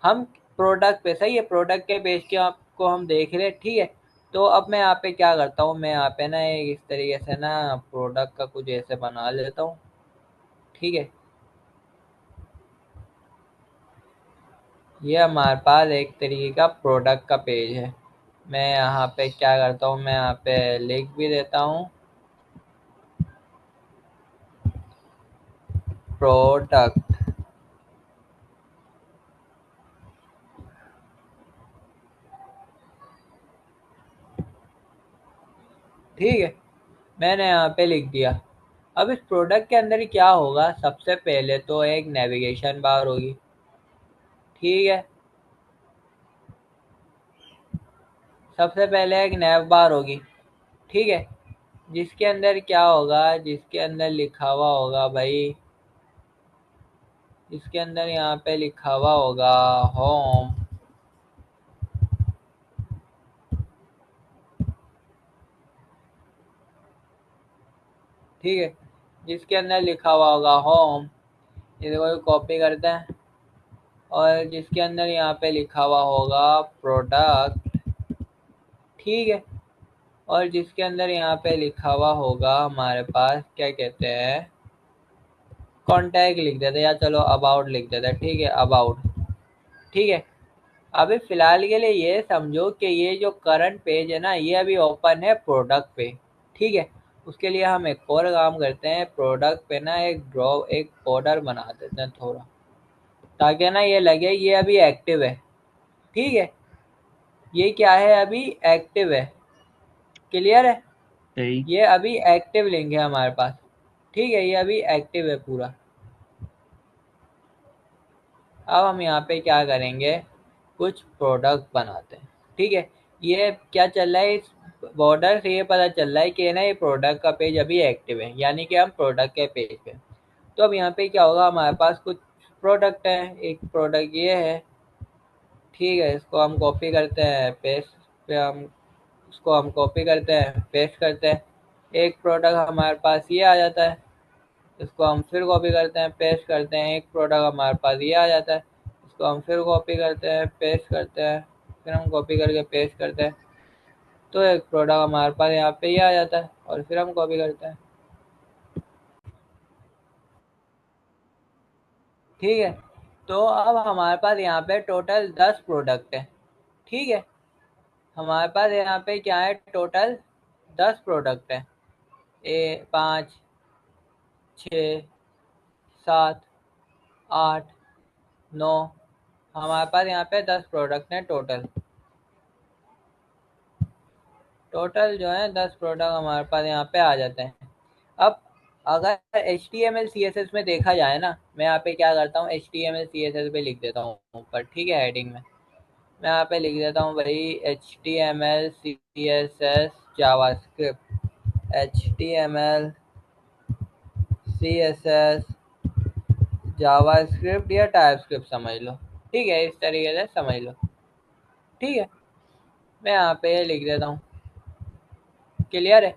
A: हम प्रोडक्ट पे, सही है, प्रोडक्ट के पेज के आपको हम देख रहे हैं। ठीक है, तो अब मैं यहाँ पे क्या करता हूँ, मैं यहाँ पे ना इस तरीके से ना प्रोडक्ट का कुछ ऐसे बना लेता हूँ। ठीक है, ये हमारे पास एक तरीके का प्रोडक्ट का पेज है। मैं यहाँ पे क्या करता हूँ, मैं यहाँ पे लिख भी देता हूँ प्रोडक्ट। ठीक है, मैंने यहाँ पे लिख दिया। अब इस प्रोडक्ट के अंदर क्या होगा, सबसे पहले तो एक नेविगेशन बार होगी। ठीक है, सबसे पहले एक नैव बार होगी। ठीक है, जिसके अंदर क्या होगा, जिसके अंदर लिखा हुआ होगा भाई, जिसके अंदर यहाँ पे लिखा हुआ होगा होम। ठीक है, जिसके अंदर लिखा हुआ होगा होम, इसको कॉपी करते हैं। और जिसके अंदर यहाँ पे लिखा हुआ होगा प्रोडक्ट। ठीक है, और जिसके अंदर यहाँ पे लिखा हुआ होगा हमारे पास क्या कहते हैं, कॉन्टैक्ट लिख देते हैं, या चलो अबाउट लिख देते हैं। ठीक है, अबाउट। ठीक है, अभी फ़िलहाल के लिए ये समझो कि ये जो करंट पेज है ना, ये अभी ओपन है प्रोडक्ट पे। ठीक है, उसके लिए हम एक और काम करते हैं, प्रोडक्ट पे ना एक ड्रॉ, एक बॉर्डर बना देते हैं थोड़ा, ताकि ना ये लगे ये अभी एक्टिव है। ठीक है, ये क्या है, अभी एक्टिव है। क्लियर है?
B: सही।
A: ये अभी एक्टिव लिंक है हमारे पास। ठीक है, ये अभी एक्टिव है पूरा। अब हम यहाँ पे क्या करेंगे, कुछ प्रोडक्ट बनाते हैं। ठीक है, ये क्या चल रहा है, इस बॉर्डर से ये पता चल रहा है कि ना ये प्रोडक्ट का पेज अभी एक्टिव है, यानी कि हम प्रोडक्ट के पेज पे। तो अब यहाँ पे क्या होगा, हमारे पास कुछ प्रोडक्ट है, एक प्रोडक्ट ये है। ठीक है, इसको हम कॉपी करते हैं, पेस्ट पे हम उसको हम कॉपी करते हैं, पेस्ट करते हैं, एक प्रोडक्ट हमारे पास ये आ जाता है। इसको हम फिर कॉपी करते हैं, पेस्ट करते हैं, एक प्रोडक्ट हमारे पास ये आ जाता है। इसको हम फिर कॉपी करते हैं, पेस्ट करते हैं, फिर हम कॉपी करके पेस्ट करते हैं, तो एक प्रोडक्ट हमारे पास यहाँ पे ही आ जाता है और फिर हम कॉपी करते हैं। ठीक है, तो अब हमारे पास यहाँ पे टोटल 10 प्रोडक्ट है। ठीक है, हमारे पास यहाँ पे क्या है, टोटल 10 प्रोडक्ट है। 5, 6, 7, 8, 9, हमारे पास यहाँ पे 10 प्रोडक्ट हैं टोटल। टोटल जो है 10 प्रोडक्ट हमारे पास यहाँ पे आ जाते हैं। अब अगर HTML CSS में देखा जाए ना, मैं यहाँ पे क्या करता हूँ, HTML CSS पे लिख देता हूँ ऊपर। ठीक है, हेडिंग में मैं यहाँ पे लिख देता हूँ भाई HTML CSS JavaScript, HTML CSS JavaScript या टाइपस्क्रिप्ट समझ लो। ठीक है, इस तरीके से समझ लो। ठीक है, मैं यहाँ पे ये लिख देता हूँ। क्लियर है?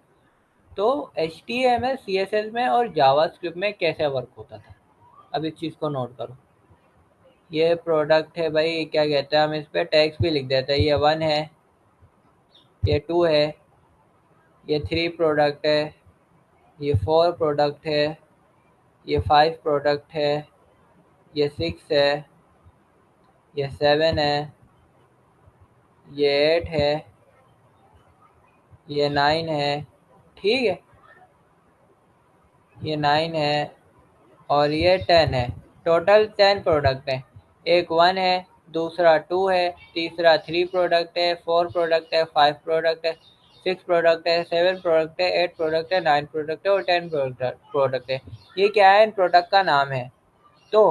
A: तो HTML CSS में और जावास्क्रिप्ट में कैसे वर्क होता था, अब इस चीज़ को नोट करो। ये प्रोडक्ट है भाई, क्या कहते हैं, हम इस पे टैग्स भी लिख देते हैं। ये 1 है, ये 2 है, ये 3 प्रोडक्ट है, ये 4 प्रोडक्ट है, ये 5 प्रोडक्ट है, ये 6 है, ये 7 है, ये 8 है, ये 9 है। ठीक है, ये 9 है और ये 10 है। टोटल 10 प्रोडक्ट हैं। एक 1 है, दूसरा 2 है, तीसरा 3 प्रोडक्ट है, 4 प्रोडक्ट है, 5 प्रोडक्ट है, 6 प्रोडक्ट है, 7 प्रोडक्ट है, 8 प्रोडक्ट है, 9 प्रोडक्ट है और 10 प्रोडक्ट है। ये क्या है, इन प्रोडक्ट का नाम है। तो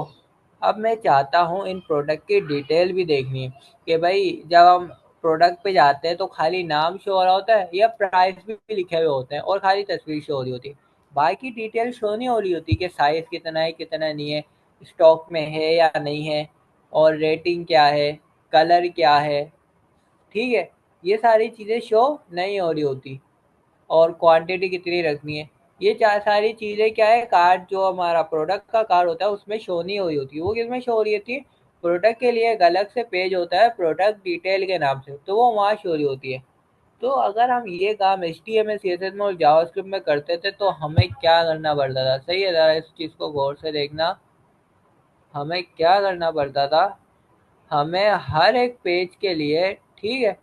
A: अब मैं चाहता हूँ इन प्रोडक्ट की डिटेल भी देखनी है कि भाई जब हम प्रोडक्ट पे जाते हैं तो खाली नाम शो हो रहा होता है या प्राइस भी लिखे हुए होते हैं और खाली तस्वीर शो हो रही होती है। बाकी डिटेल शो नहीं हो रही होती कि साइज़ कितना है कितना नहीं है, स्टॉक में है या नहीं है, और रेटिंग क्या है, कलर क्या है। ठीक है, ये सारी चीज़ें शो नहीं हो रही होती, और क्वांटिटी कितनी रखनी है। ये चार सारी चीज़ें क्या है, कार्ड जो हमारा प्रोडक्ट का कार्ड होता है उसमें शो नहीं हो रही होती। वो किसमें शो हो रही होती है, प्रोडक्ट के लिए एक अलग से पेज होता है प्रोडक्ट डिटेल के नाम से, तो वो वहाँ शो हो रही होती है। तो अगर हम ये काम HTML CSS में और जावास्क्रिप्ट में करते थे तो हमें क्या करना पड़ता था, सही है, ज़रा इस चीज़ को गौर से देखना। हमें क्या करना पड़ता था, हमें हर एक पेज के लिए, ठीक है,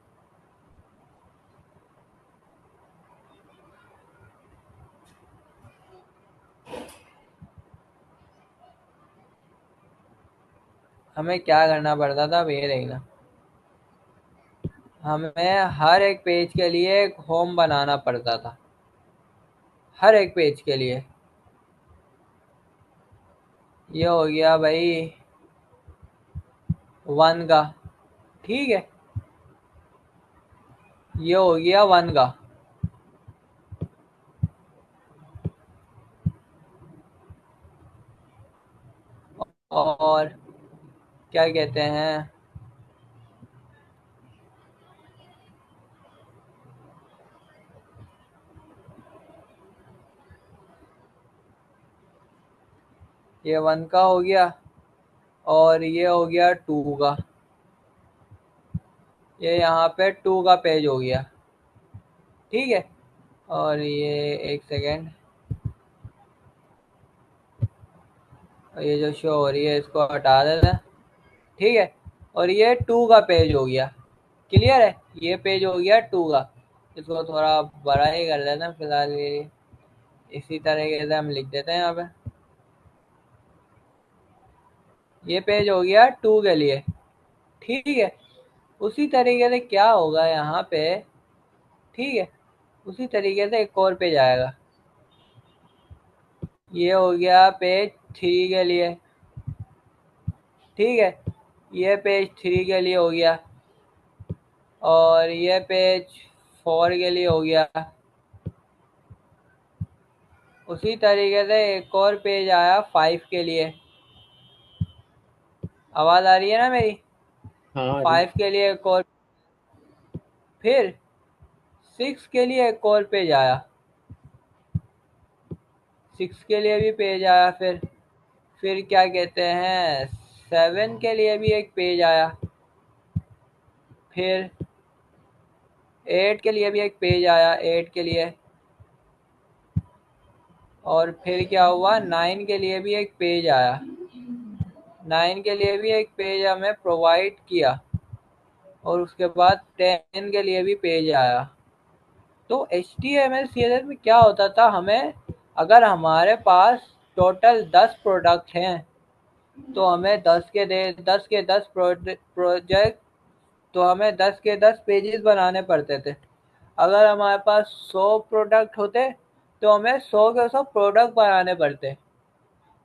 A: हमें क्या करना पड़ता था, अब ये देखना। हमें हर एक पेज के लिए एक होम बनाना पड़ता था, हर एक पेज के लिए। ये हो गया भाई 1 का। ठीक है, ये हो गया 1 का। और क्या कहते हैं, ये 1 का हो गया और ये हो गया 2 का। ये यहाँ पे 2 का पेज हो गया। ठीक है, और ये एक सेकेंड, ये जो शो हो रही है इसको हटा देते हैं। ठीक है, और ये 2 का पेज हो गया। क्लियर है, ये पेज हो गया 2 का। इसको थोड़ा बड़ा ही कर लेते हैं फिलहाल, ये इसी तरीके से हम लिख देते हैं यहाँ पे। ये पेज हो गया 2 के लिए। ठीक है, उसी तरीके से क्या होगा यहाँ पे, ठीक है, उसी तरीके से एक और पेज आएगा। ये हो गया पेज 3 के लिए। ठीक है, ये पेज 3 के लिए हो गया और ये पेज 4 के लिए हो गया। उसी तरीके से एक और पेज आया 5 के लिए। आवाज़ आ रही है ना मेरी?
B: हाँ आ रही।
A: 5 के लिए एक और, फिर 6 के लिए एक और पेज आया, 6 के लिए भी पेज आया। फिर क्या कहते हैं, 7 के लिए भी एक पेज आया। फिर 8 के लिए भी एक पेज आया, 8 के लिए, और फिर क्या हुआ, 9 के लिए भी एक पेज आया, 9 के लिए भी एक पेज हमें प्रोवाइड किया, और उसके बाद 10 के लिए भी पेज आया। तो HTML CSS में क्या होता था, हमें अगर हमारे पास टोटल 10 प्रोडक्ट हैं तो हमें 10 के 10 प्रोजेक्ट, तो हमें 10 के 10 पेजेस बनाने पड़ते थे। अगर हमारे पास 100 प्रोडक्ट होते तो हमें 100 के 100 प्रोडक्ट बनाने पड़ते।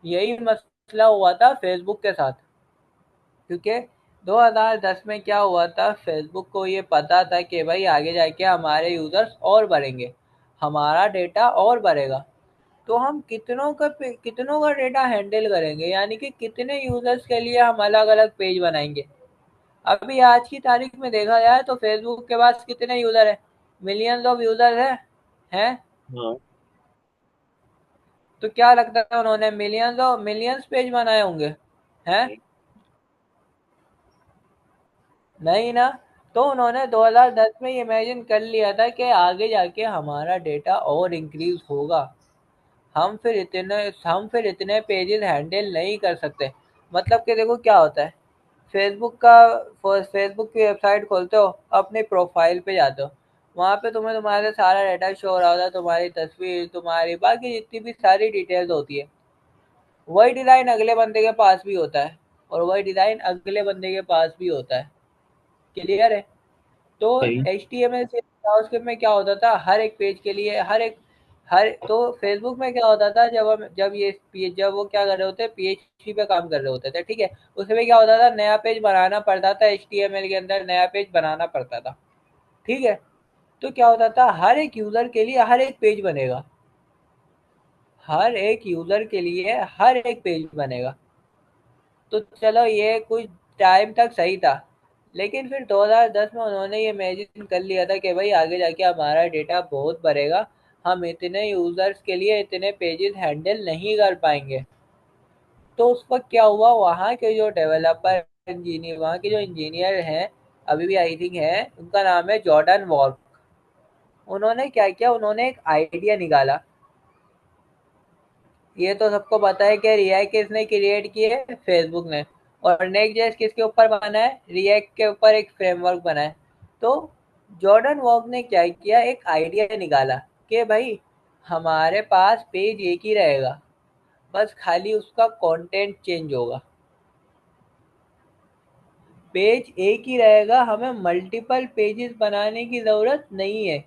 A: यही मसला हुआ था फेसबुक के साथ, क्योंकि 2010 में क्या हुआ था, फेसबुक को ये पता था कि भाई आगे जाके हमारे यूजर्स और बढ़ेंगे, हमारा डेटा और बढ़ेगा, तो हम कितनों का डेटा हैंडल करेंगे, यानी कि कितने यूजर्स के लिए हम अलग अलग पेज बनाएंगे। अभी आज की तारीख में देखा जाए तो फेसबुक के पास कितने यूजर है, मिलियंस ऑफ यूजर हैं।
B: हाँ।
A: तो क्या लगता है उन्होंने मिलियंस पेज बनाए होंगे, हैं?
B: नहीं।
A: नहीं ना। तो उन्होंने 2010 में इमेजिन कर लिया था कि आगे जाके हमारा डेटा और इंक्रीज होगा, हम फिर इतने पेजेस हैंडल नहीं कर सकते। मतलब कि देखो क्या होता है, फेसबुक की वेबसाइट खोलते हो, अपनी प्रोफाइल पे जाते हो, वहाँ पे तुम्हें तुम्हारे सारा डाटा शो हो रहा होता है, तुम्हारी तस्वीर, तुम्हारी बाकी जितनी भी सारी डिटेल्स होती है। वही डिज़ाइन अगले बंदे के पास भी होता है, और वही डिज़ाइन अगले बंदे के पास भी होता है। क्लियर है? तो
B: सही।
A: HTML से जावास्क्रिप्ट में क्या होता था, हर एक पेज के लिए हर तो फेसबुक में क्या होता था, जब वो क्या कर रहे होते, PHP पे काम कर रहे होते थे, ठीक है, उसमें क्या होता था, नया पेज बनाना पड़ता था, HTML के अंदर नया पेज बनाना पड़ता था, ठीक है। तो क्या होता था, हर एक यूजर के लिए हर एक पेज बनेगा, हर एक यूजर के लिए हर एक पेज बनेगा। तो चलो ये कुछ टाइम तक सही था, लेकिन फिर 2010 में उन्होंने ये इमेजिन कर लिया था कि भाई आगे जाके हमारा डेटा बहुत बढ़ेगा, हम इतने यूजर्स के लिए इतने पेजेस हैंडल नहीं कर पाएंगे। तो उस वक्त क्या हुआ, वहाँ के जो इंजीनियर हैं, अभी भी आई थिंक है, उनका नाम है जॉर्डन वॉर्क। उन्होंने क्या किया, उन्होंने एक आइडिया निकाला। ये तो सबको पता है कि रिएक्ट किसने क्रिएट की है, फेसबुक ने। और नेक्स्ट जेएस किसके ऊपर बना है, रिएक्ट के ऊपर एक फ्रेमवर्क बना है। तो जॉर्डन वॉग ने क्या किया, एक आइडिया निकाला कि भाई हमारे पास पेज एक ही रहेगा, बस खाली उसका कंटेंट चेंज होगा। पेज एक ही रहेगा, हमें मल्टीपल पेजेस बनाने की ज़रूरत नहीं है,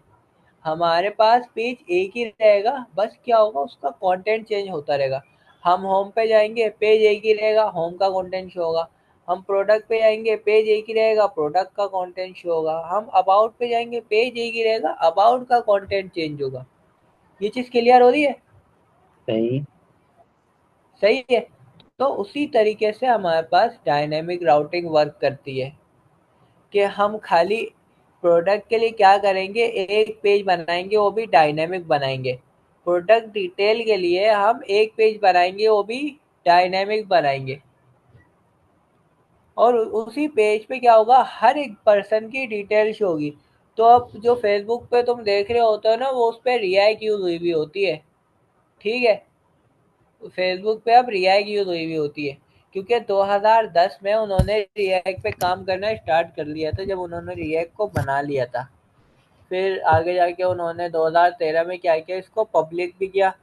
A: हमारे पास पेज एक ही रहेगा, बस क्या होगा, उसका कंटेंट चेंज होता रहेगा। हम होम पे जाएंगे, पेज एक ही रहेगा, होम का कंटेंट शो होगा। हम प्रोडक्ट पे जाएंगे, पेज एक ही रहेगा, प्रोडक्ट का कंटेंट शो होगा। हम अबाउट पे जाएंगे, पेज एक ही रहेगा, अबाउट का कंटेंट चेंज होगा। ये चीज़ क्लियर हो रही है?
B: सही।
A: सही है। तो उसी तरीके से हमारे पास डायनेमिक राउटिंग वर्क करती है, कि हम खाली प्रोडक्ट के लिए क्या करेंगे, एक पेज बनाएंगे, वो भी डायनेमिक बनाएंगे। प्रोडक्ट डिटेल के लिए हम एक पेज बनाएंगे, वो भी डायनेमिक बनाएंगे। और उसी पेज पे क्या होगा, हर एक पर्सन की डिटेल्स होगी। तो अब जो फेसबुक पे तुम देख रहे होते हो ना, वो उस पर रिएक्ट यूज हुई भी होती है, ठीक है। फेसबुक पे अब रिएक्ट यूज हुई भी होती है, क्योंकि 2010 में उन्होंने रिएक्ट पे काम करना स्टार्ट कर लिया था, जब उन्होंने रिएक्ट को बना लिया था। फिर आगे जाके उन्होंने 2013 में क्या किया, इसको पब्लिक भी किया।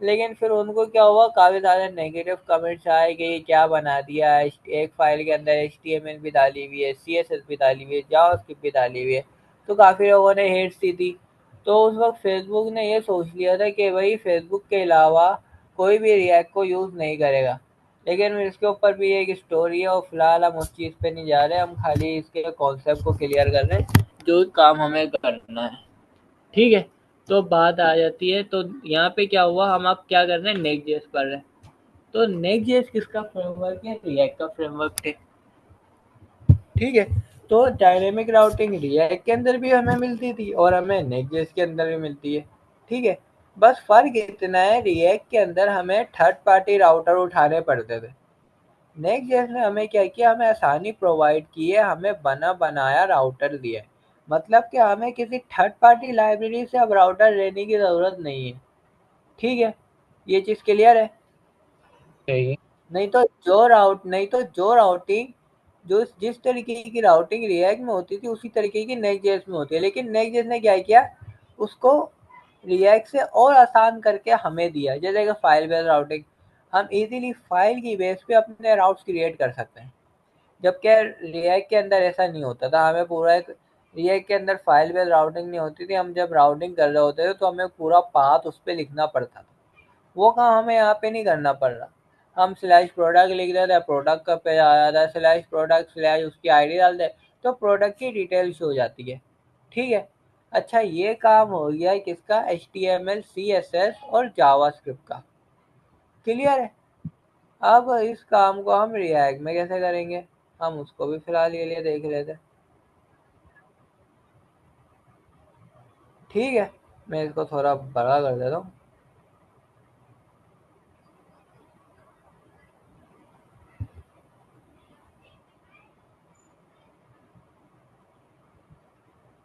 A: लेकिन फिर उनको क्या हुआ, काफ़ी सारे नेगेटिव कमेंट्स आए कि ये क्या बना दिया है, एक फाइल के अंदर HTML भी डाली हुई है, CSS भी डाली हुई है, जावास्क्रिप्ट भी डाली हुई है। तो काफ़ी लोगों ने हेट दी थी। तो उस वक्त फेसबुक ने ये सोच लिया था कि भाई फेसबुक के अलावा कोई भी रिएक्ट को यूज़ नहीं करेगा। लेकिन इसके ऊपर भी एक स्टोरी है, और फिलहाल हम उस चीज़ पे नहीं जा रहे, हम खाली इसके कॉन्सेप्ट को क्लियर कर रहे हैं, जो काम हमें करना है, ठीक है। तो बात आ जाती है, तो यहाँ पे क्या हुआ, हम अब क्या कर रहे हैं, नेक्स्ट जेएस पढ़ रहे हैं। तो नेक्स्ट जेएस किसका फ्रेमवर्क है, रिएक्ट का फ्रेमवर्क है, ठीक है। तो डायनेमिक राउटिंग रिएक्ट के अंदर भी हमें मिलती थी, और हमें नेक्स्ट जेएस के अंदर भी मिलती है, ठीक है। बस फर्क इतना है, रिएक्ट के अंदर हमें थर्ड पार्टी राउटर उठाने पड़ते थे, नेक्स्ट जेएस ने हमें क्या किया, हमें आसानी प्रोवाइड की है, हमें बना बनाया राउटर दिया है। मतलब कि हमें किसी थर्ड पार्टी लाइब्रेरी से अब राउटर लेने की ज़रूरत नहीं है। ठीक है, ये चीज़ क्लियर है।
B: सही है।
A: नहीं तो जो राउटिंग जो जिस तरीके की राउटिंग रिएक्ट में होती थी उसी तरीके की नेक्स्ट जेएस में होती है, लेकिन नेक्स्ट जेएस ने क्या किया, उसको रिएक्ट से और आसान करके हमें दिया। जैसे कि फाइल बेस्ड राउटिंग, हम इजीली फाइल की बेस पे अपने राउट्स क्रिएट कर सकते हैं, जबकि रिएक्ट के अंदर ऐसा नहीं होता था। हमें पूरा एक रिएक्ट के अंदर फाइल बेस्ड राउटिंग नहीं होती थी, हम जब राउटिंग कर रहे होते थे तो हमें पूरा पाथ उस पर लिखना पड़ता था। वो काम हमें यहाँ पे नहीं करना पड़ रहा। हम स्लैश प्रोडक्ट लिख देते हैं, प्रोडक्ट का पेज आ जाता है, स्लैश प्रोडक्ट स्लैश उसकी आईडी डाल दे तो प्रोडक्ट की डिटेल शो हो जाती है। ठीक है। अच्छा, ये काम हो गया किसका, H T M L C S S और जावास्क्रिप्ट का। क्लियर है। अब इस काम को हम रिएक्ट में कैसे करेंगे, हम उसको भी फिलहाल ये लिए देख लेते हैं। ठीक है, मैं इसको थोड़ा बड़ा कर देता हूँ।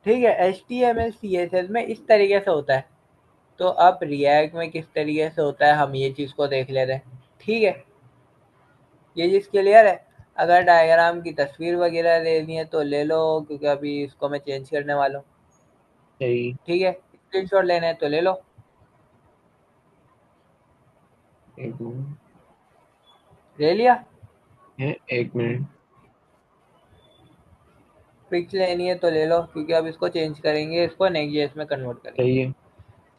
A: ठीक है, H T M L C S S में इस तरीके से होता है। तो अब रिएक्ट में किस तरीके से होता है हम ये चीज़ को देख लेते हैं। ठीक है, ये चीज़ क्लियर है। अगर डायग्राम की तस्वीर वगैरह लेनी है तो ले लो, क्योंकि अभी इसको मैं चेंज करने वाला हूँ।
B: सही।
A: ठीक है, स्क्रीनशॉट लेना है तो ले लो।
B: एक मिनट।
A: ले लिया।
B: है, एक मिनट।
A: पिक्स लेनी है तो ले लो, क्योंकि अब इसको चेंज करेंगे, इसको नेक्स्ट जेएस में कन्वर्ट करेंगे।
B: सही है।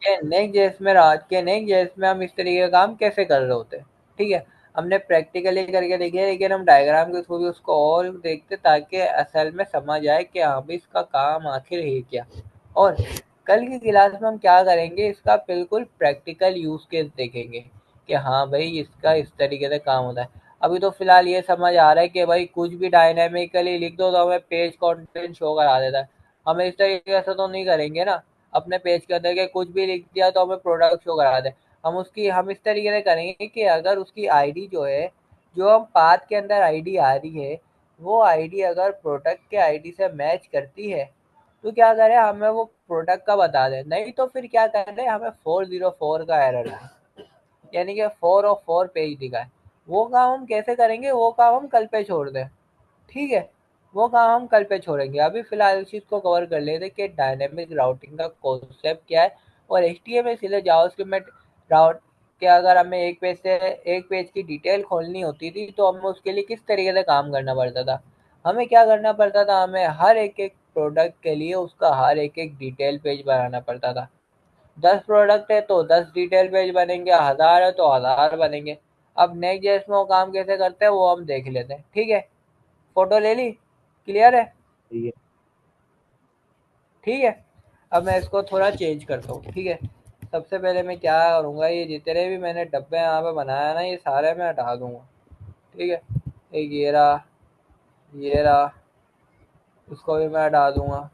A: के नेक्स्ट जेएस में राज के नेक्स्ट जेएस में हम इस तरीके का काम कैसे कर रहे होते हैं। ठीक है, हमने प्रैक्टिकली करके देखे, लेकिन हम डायग्राम के थ्रू भी उसको और देखते ताकि असल में समझ आए कि हाँ भाई इसका काम आखिर है क्या। और कल की क्लास में हम क्या करेंगे, इसका बिल्कुल प्रैक्टिकल यूज केस देखेंगे कि हाँ भाई इसका इस तरीके से काम होता है। अभी तो फिलहाल ये समझ आ रहा है कि भाई कुछ भी डायनामिकली लिख दो तो हमें पेज कंटेंट शो करा देता है। हमें इस तरीके से तो नहीं करेंगे ना, अपने पेज के अंदर के कुछ भी लिख दिया तो हमें प्रोडक्ट शो करा दे। हम इस तरीके से करेंगे कि अगर उसकी आईडी जो है, जो हम पाथ के अंदर आईडी आ रही है, वो आईडी अगर प्रोडक्ट के आईडी से मैच करती है तो क्या करें, हमें वो प्रोडक्ट का बता दें, नहीं तो फिर क्या करें, हमें 404 का एरर है, यानी कि 4 ऑफ 4 पेज दिखा है। वो काम हम कैसे करेंगे, वो काम हम कल पे छोड़ दें। ठीक है, वो काम हम कल पे छोड़ेंगे। अभी फिलहाल इस चीज़ को कवर कर लेते हैं कि डायनेमिक राउटिंग का कॉन्सेप्ट क्या है, और एचटीएमएल सीधे जावास्क्रिप्ट में राउट के अगर हमें एक पेज की डिटेल खोलनी होती थी तो हमें उसके लिए किस तरीके से काम करना पड़ता था। हमें क्या करना पड़ता था, हमें हर एक एक प्रोडक्ट के लिए उसका हर एक एक डिटेल पेज बनाना पड़ता था। 10 प्रोडक्ट है तो 10 डिटेल पेज बनेंगे, 1000 है तो 1000 बनेंगे। अब नेक्स्ट जेएस में वो काम कैसे करते हैं वो हम देख लेते हैं। ठीक है, फोटो ले ली, क्लियर है।
B: सही है।
A: ठीक है, अब मैं इसको थोड़ा चेंज करता हूँ। ठीक है, सबसे पहले मैं क्या करूँगा, ये जितने भी मैंने डब्बे यहाँ पे बनाया ना ये सारे मैं हटा दूंगा। ठीक है, एक ये रहा, इसको भी मैं हटा दूंगा,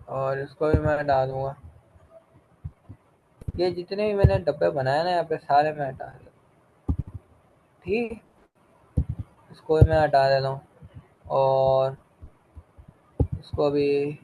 A: और इसको भी मैं हटा दूंगा। ये जितने भी मैंने डब्बे बनाए ना यहाँ पे सारे मैं हटा दूँ। ठीक है, इसको भी मैं हटा देता हूँ, और इसको भी।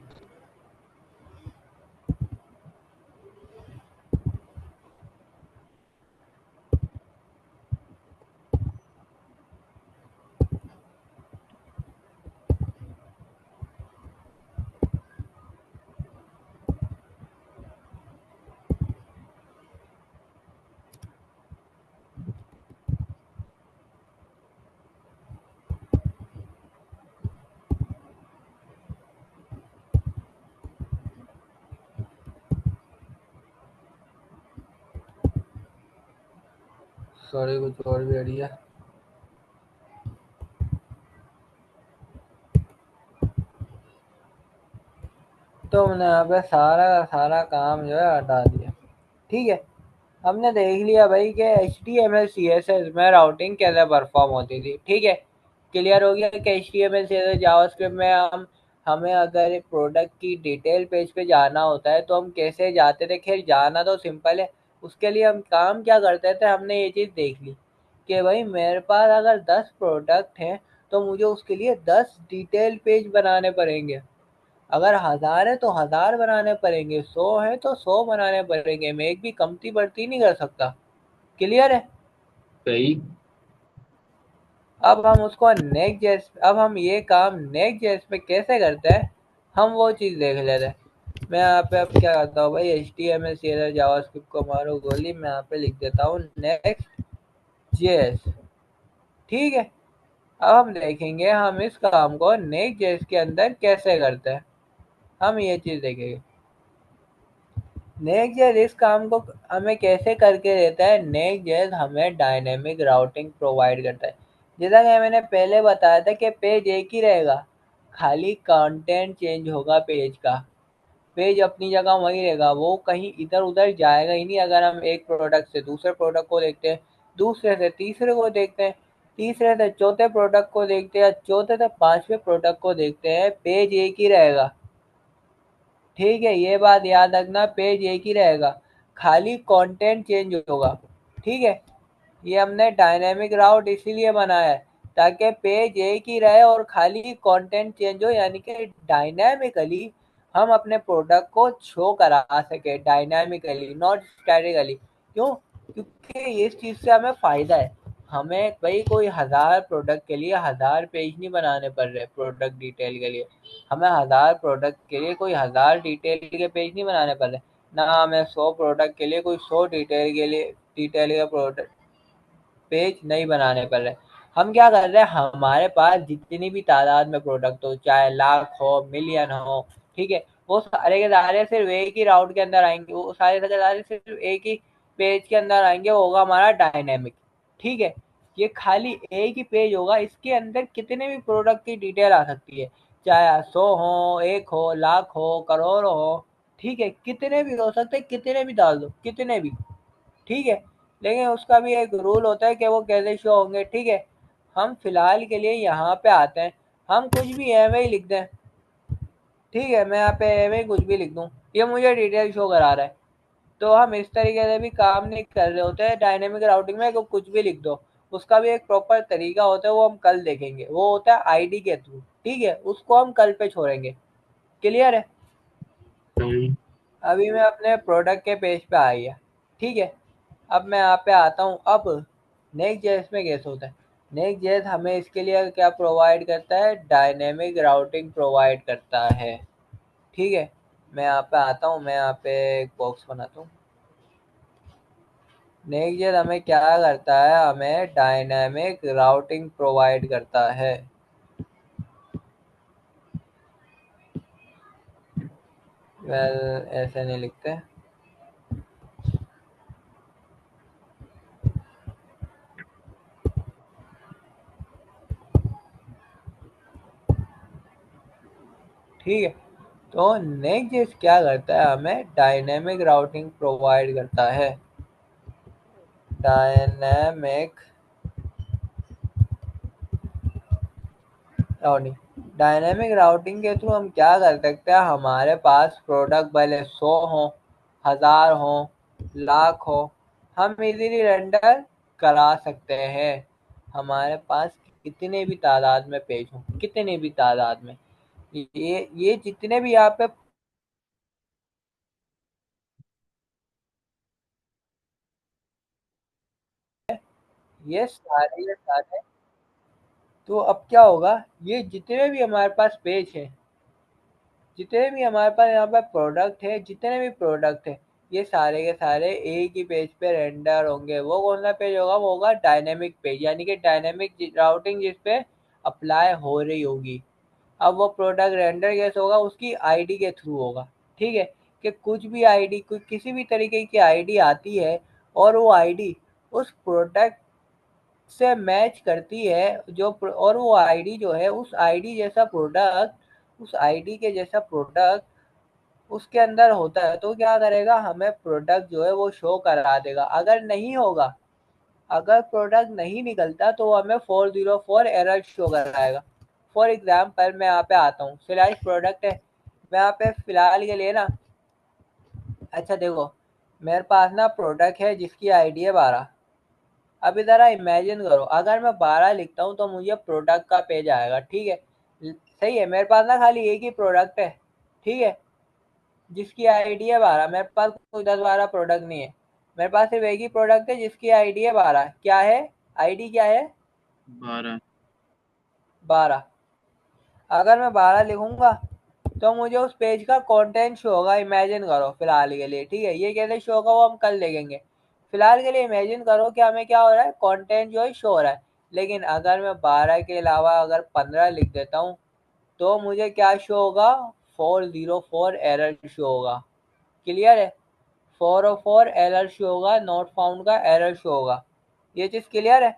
A: सॉरी, कुछ और भी एरिया। तो मैंने यहाँ पे सारा का सारा काम जो है हटा दिया। ठीक है, हमने देख लिया भाई कि H T M L C S S में राउटिंग कैसे परफॉर्म होती थी। ठीक है, क्लियर हो गया कि H T M L C S S JavaScript में हमें अगर प्रोडक्ट की डिटेल पेज पे जाना होता है तो हम कैसे जाते थे। खैर जाना तो सिंपल है, उसके लिए हम काम क्या करते थे हमने ये चीज़ देख ली कि भाई मेरे पास अगर 10 प्रोडक्ट हैं तो मुझे उसके लिए 10 डिटेल पेज बनाने पड़ेंगे। अगर 1000 है तो 1000 बनाने पड़ेंगे, 100 है तो 100 बनाने पड़ेंगे, मैं एक भी कमती बढ़ती नहीं कर सकता। क्लियर है?
B: सही।
A: अब हम ये काम नेक्स्ट जेएस पे कैसे करते हैं, हम वो चीज़ देख लेते हैं। मैं यहाँ पे अब क्या करता हूँ भाई, HTML CSS जावास्क्रिप्ट को मारो गोली, मैं यहाँ पे लिख देता हूँ नेक्स्ट जेएस। ठीक है, अब हम देखेंगे हम इस काम को नेक्स्ट जेएस के अंदर कैसे करते हैं। हम ये चीज़ देखेंगे नेक्स्ट जेएस इस काम को हमें कैसे करके देता है। नेक्स्ट जेएस हमें डायनेमिक राउटिंग प्रोवाइड करता है। जैसा कि मैंने पहले बताया था कि पेज एक ही रहेगा, खाली कंटेंट चेंज होगा पेज का। पेज अपनी जगह वही रहेगा, वो कहीं इधर उधर जाएगा ही नहीं। अगर हम एक प्रोडक्ट से दूसरे प्रोडक्ट को देखते हैं, दूसरे से तीसरे को देखते हैं, तीसरे से चौथे प्रोडक्ट को देखते हैं, चौथे से पांचवें प्रोडक्ट को देखते हैं, पेज एक ही रहेगा। ठीक है, ये बात याद रखना, पेज एक ही रहेगा, खाली कंटेंट चेंज होगा। ठीक है, ये हमने डायनेमिक राउट इसीलिए बनाया है ताकि पेज एक ही रहे और खाली कंटेंट चेंज हो, यानी कि डायनेमिकली हम अपने प्रोडक्ट को शो करा सके, डायनेमिकली नॉट स्टैटिकली। क्यों? क्योंकि इस चीज़ से हमें फ़ायदा है। हमें भाई कोई 1000 प्रोडक्ट के लिए 1000 पेज नहीं बनाने पड़ रहे प्रोडक्ट डिटेल के लिए। हमें 1000 प्रोडक्ट के लिए कोई 1000 डिटेल के पेज नहीं बनाने पड़ रहे। ना हमें 100 प्रोडक्ट के लिए कोई 100 डिटेल के लिए डिटेल के प्रोडक्ट पेज नहीं बनाने पड़ रहे। हम क्या कर रहे हैं, हमारे पास जितनी भी तादाद में प्रोडक्ट हो, चाहे लाख हो मिलियन हो, ठीक है, वो सारे के सारे सिर्फ एक ही राउट के अंदर आएंगे, वो सारे के सारे सिर्फ एक ही पेज के अंदर आएंगे, वो होगा हमारा डायनेमिक। ठीक है, ये खाली एक ही पेज होगा, इसके अंदर कितने भी प्रोडक्ट की डिटेल आ सकती है, चाहे 100 हो, एक हो, लाख हो, करोड़ हो। ठीक है, कितने भी हो सकते हैं, कितने भी डाल दो, कितने भी। ठीक है, लेकिन उसका भी एक रूल होता है कि वो कैसे शो होंगे। ठीक है, हम फिलहाल के लिए यहाँ पे आते हैं, हम कुछ भी एम ही लिख दें। ठीक है, मैं यहाँ पे एम ही कुछ भी लिख दूँ, ये मुझे डिटेल शो करा रहा है। तो हम इस तरीके से भी काम नहीं कर रहे होते हैं डायनेमिक राउटिंग में कि कुछ भी लिख दो। उसका भी एक प्रॉपर तरीका होता है, वो हम कल देखेंगे, वो होता है आईडी के थ्रू। ठीक है, उसको हम कल पे छोड़ेंगे। क्लियर है?
B: सही।
A: अभी मैं अपने प्रोडक्ट के पेज पे आ गया। ठीक है, अब मैं यहाँ पे आता हूँ। अब नेक्स्ट जेएस में कैसे होता है, नेक्स्ट जेएस हमें इसके लिए क्या प्रोवाइड करता है, डायनेमिक राउटिंग प्रोवाइड करता है। ठीक है, मैं यहाँ पे आता हूँ, मैं यहाँ पे एक बॉक्स बनाता हूँ। नेक्स्ट जेएस हमें क्या करता है, हमें डायनेमिक राउटिंग प्रोवाइड करता है। वेल, ऐसे नहीं लिखते। ठीक है, तो नेक्स्ट जेएस क्या करता है, हमें डायनेमिक राउटिंग प्रोवाइड करता है। डायनेमिक राउटिंग, डायनेमिक राउटिंग के थ्रू हम क्या कर सकते हैं, हमारे पास प्रोडक्ट भले 100 हो, 1000 हो, लाख हो, हम इजीली रेंडर करा सकते हैं। हमारे पास कितने भी तादाद में पेज हो, कितने भी तादाद में, ये जितने भी यहाँ पे, ये सारे, तो अब क्या होगा, ये जितने भी हमारे पास पेज है, जितने भी हमारे पास यहाँ पर प्रोडक्ट है, जितने भी प्रोडक्ट है, ये सारे के सारे एक ही पेज पे रेंडर होंगे। वो कौन सा पेज होगा, वो होगा डायनेमिक पेज, यानी कि डायनेमिक राउटिंग जिस पे अप्लाई हो रही होगी। अब वो प्रोडक्ट रेंडर कैसे होगा, उसकी आईडी के थ्रू होगा। ठीक है, कि कुछ भी आईडी, कोई किसी भी तरीके की आईडी आती है और वो आईडी उस प्रोडक्ट से मैच करती है, और वो आईडी जो है, उस आईडी जैसा प्रोडक्ट, उस आईडी के जैसा प्रोडक्ट उसके अंदर होता है, तो क्या करेगा, हमें प्रोडक्ट जो है वो शो करा देगा। अगर नहीं होगा, अगर प्रोडक्ट नहीं निकलता तो वो हमें 404 एरर शो कराएगा। फॉर एग्जाम्पल मैं यहाँ पे आता हूँ, सिलेक्ट प्रोडक्ट है, मैं यहाँ पे फिलहाल के लिए ना, अच्छा देखो, मेरे पास ना प्रोडक्ट है जिसकी आईडी है 12। अभी ज़रा इमेजिन करो, अगर मैं 12 लिखता हूँ तो मुझे प्रोडक्ट का पेज आएगा, ठीक है। सही है, मेरे पास ना खाली एक ही प्रोडक्ट है, ठीक है, जिसकी आईडी है 12। मेरे पास कोई 10-12 प्रोडक्ट नहीं है, मेरे पास सिर्फ एक ही प्रोडक्ट है जिसकी आईडी है 12। क्या है? आईडी क्या है?
B: 12।
A: 12। अगर मैं 12 लिखूंगा तो मुझे उस पेज का कंटेंट शो होगा, इमेजिन करो फिलहाल के लिए, ठीक है। ये कैसे शो होगा वो हम कल देखेंगे। फिलहाल के लिए इमेजिन करो कि हमें क्या हो रहा है, कंटेंट जो है शो हो रहा है। लेकिन अगर मैं 12 के अलावा अगर 15 लिख देता हूँ तो मुझे क्या शो होगा? 404 एरर शो होगा। क्लियर है? 404 एरर शो होगा, नॉट फाउंड का एरर शो होगा। ये चीज क्लियर है?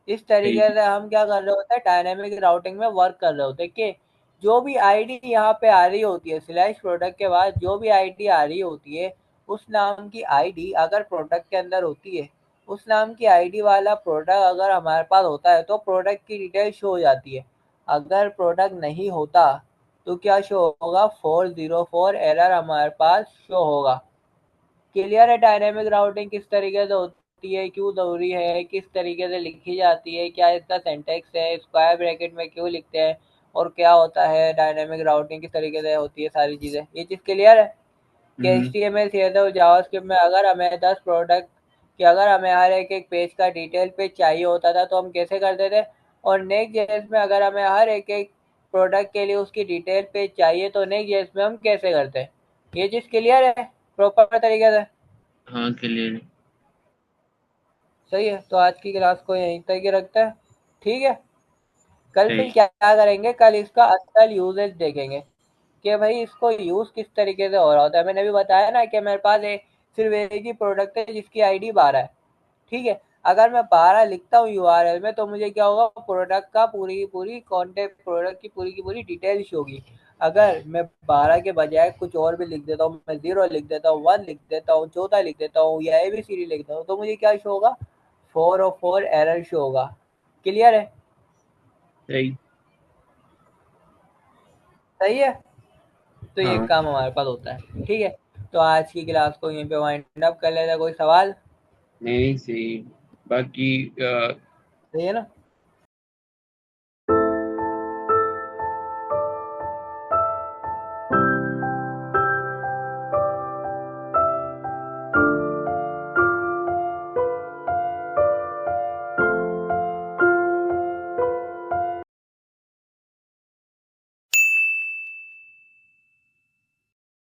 A: इस
B: सही।
A: तरीके से हम क्या कर रहे होते हैं, डायनेमिक राउटिंग में वर्क कर रहे होते हैं कि जो भी आईडी यहाँ पे आ रही होती है स्लैश प्रोडक्ट के बाद, जो भी आईडी आ रही होती है उस नाम की आईडी अगर प्रोडक्ट के अंदर होती है, उस नाम की आईडी वाला प्रोडक्ट अगर हमारे पास होता है तो प्रोडक्ट की डिटेल शो हो जाती है। अगर प्रोडक्ट नहीं होता तो क्या शो होगा? 404 एरर हमारे पास शो होगा। क्लियर है? डायनेमिक राउटिंग किस तरीके से होती है, क्यों जरूरी है, किस तरीके से लिखी जाती है, क्या इसका सिंटेक्स है, स्क्वायर ब्रैकेट में क्यों लिखते हैं, और क्या होता है डायनेमिक राउटिंग, किस तरीके से होती है, सारी चीजें, ये चीज क्लियर है? कि
B: हम्म।
A: HTML CSS और जावास्क्रिप्ट में अगर हमें 10 प्रोडक्ट कि अगर हमें हर एक एक पेज का डिटेल पेज चाहिए होता था तो हम कैसे करते थे, और नेक्स्ट जेएस में अगर हमें हर एक एक प्रोडक्ट के लिए उसकी डिटेल पेज चाहिए तो नेक्स्ट जेएस में हम कैसे करते हैं। ये चीज क्लियर है प्रॉपर तरीके से?
B: हाँ, क्लियर है।
A: सही है, तो आज की क्लास को यहीं तक ही रखते हैं, ठीक है। कल
B: सही।
A: फिर क्या करेंगे, कल इसका असल यूजेज देखेंगे कि भाई इसको यूज किस तरीके से हो रहा होता है। मैंने भी बताया ना कि मेरे पास एक सिर्फ एक ही प्रोडक्ट है जिसकी आईडी 12 है, ठीक है। अगर मैं 12 लिखता हूँ यूआरएल में तो मुझे क्या होगा, प्रोडक्ट का पूरी की पूरी कॉन्टेक्ट, प्रोडक्ट की पूरी डिटेल होगी। अगर मैं 12 के बजाय कुछ और भी लिख देता हूँ, मैं 0 लिख देता हूँ, 1 लिख देता हूँ, 14 लिख देता हूँ, या ABCD लिख देता हूँ, तो मुझे क्या शो होगा? 404 एरर शो होगा। क्लियर है?
B: सही।
A: सही है, तो ये
B: हाँ।
A: काम हमारे पास होता है, ठीक है। तो आज की क्लास को यहीं पे वाइंड अप कर लेते हैं। कोई सवाल?
B: नहीं, सही। बाकी
A: सही है ना?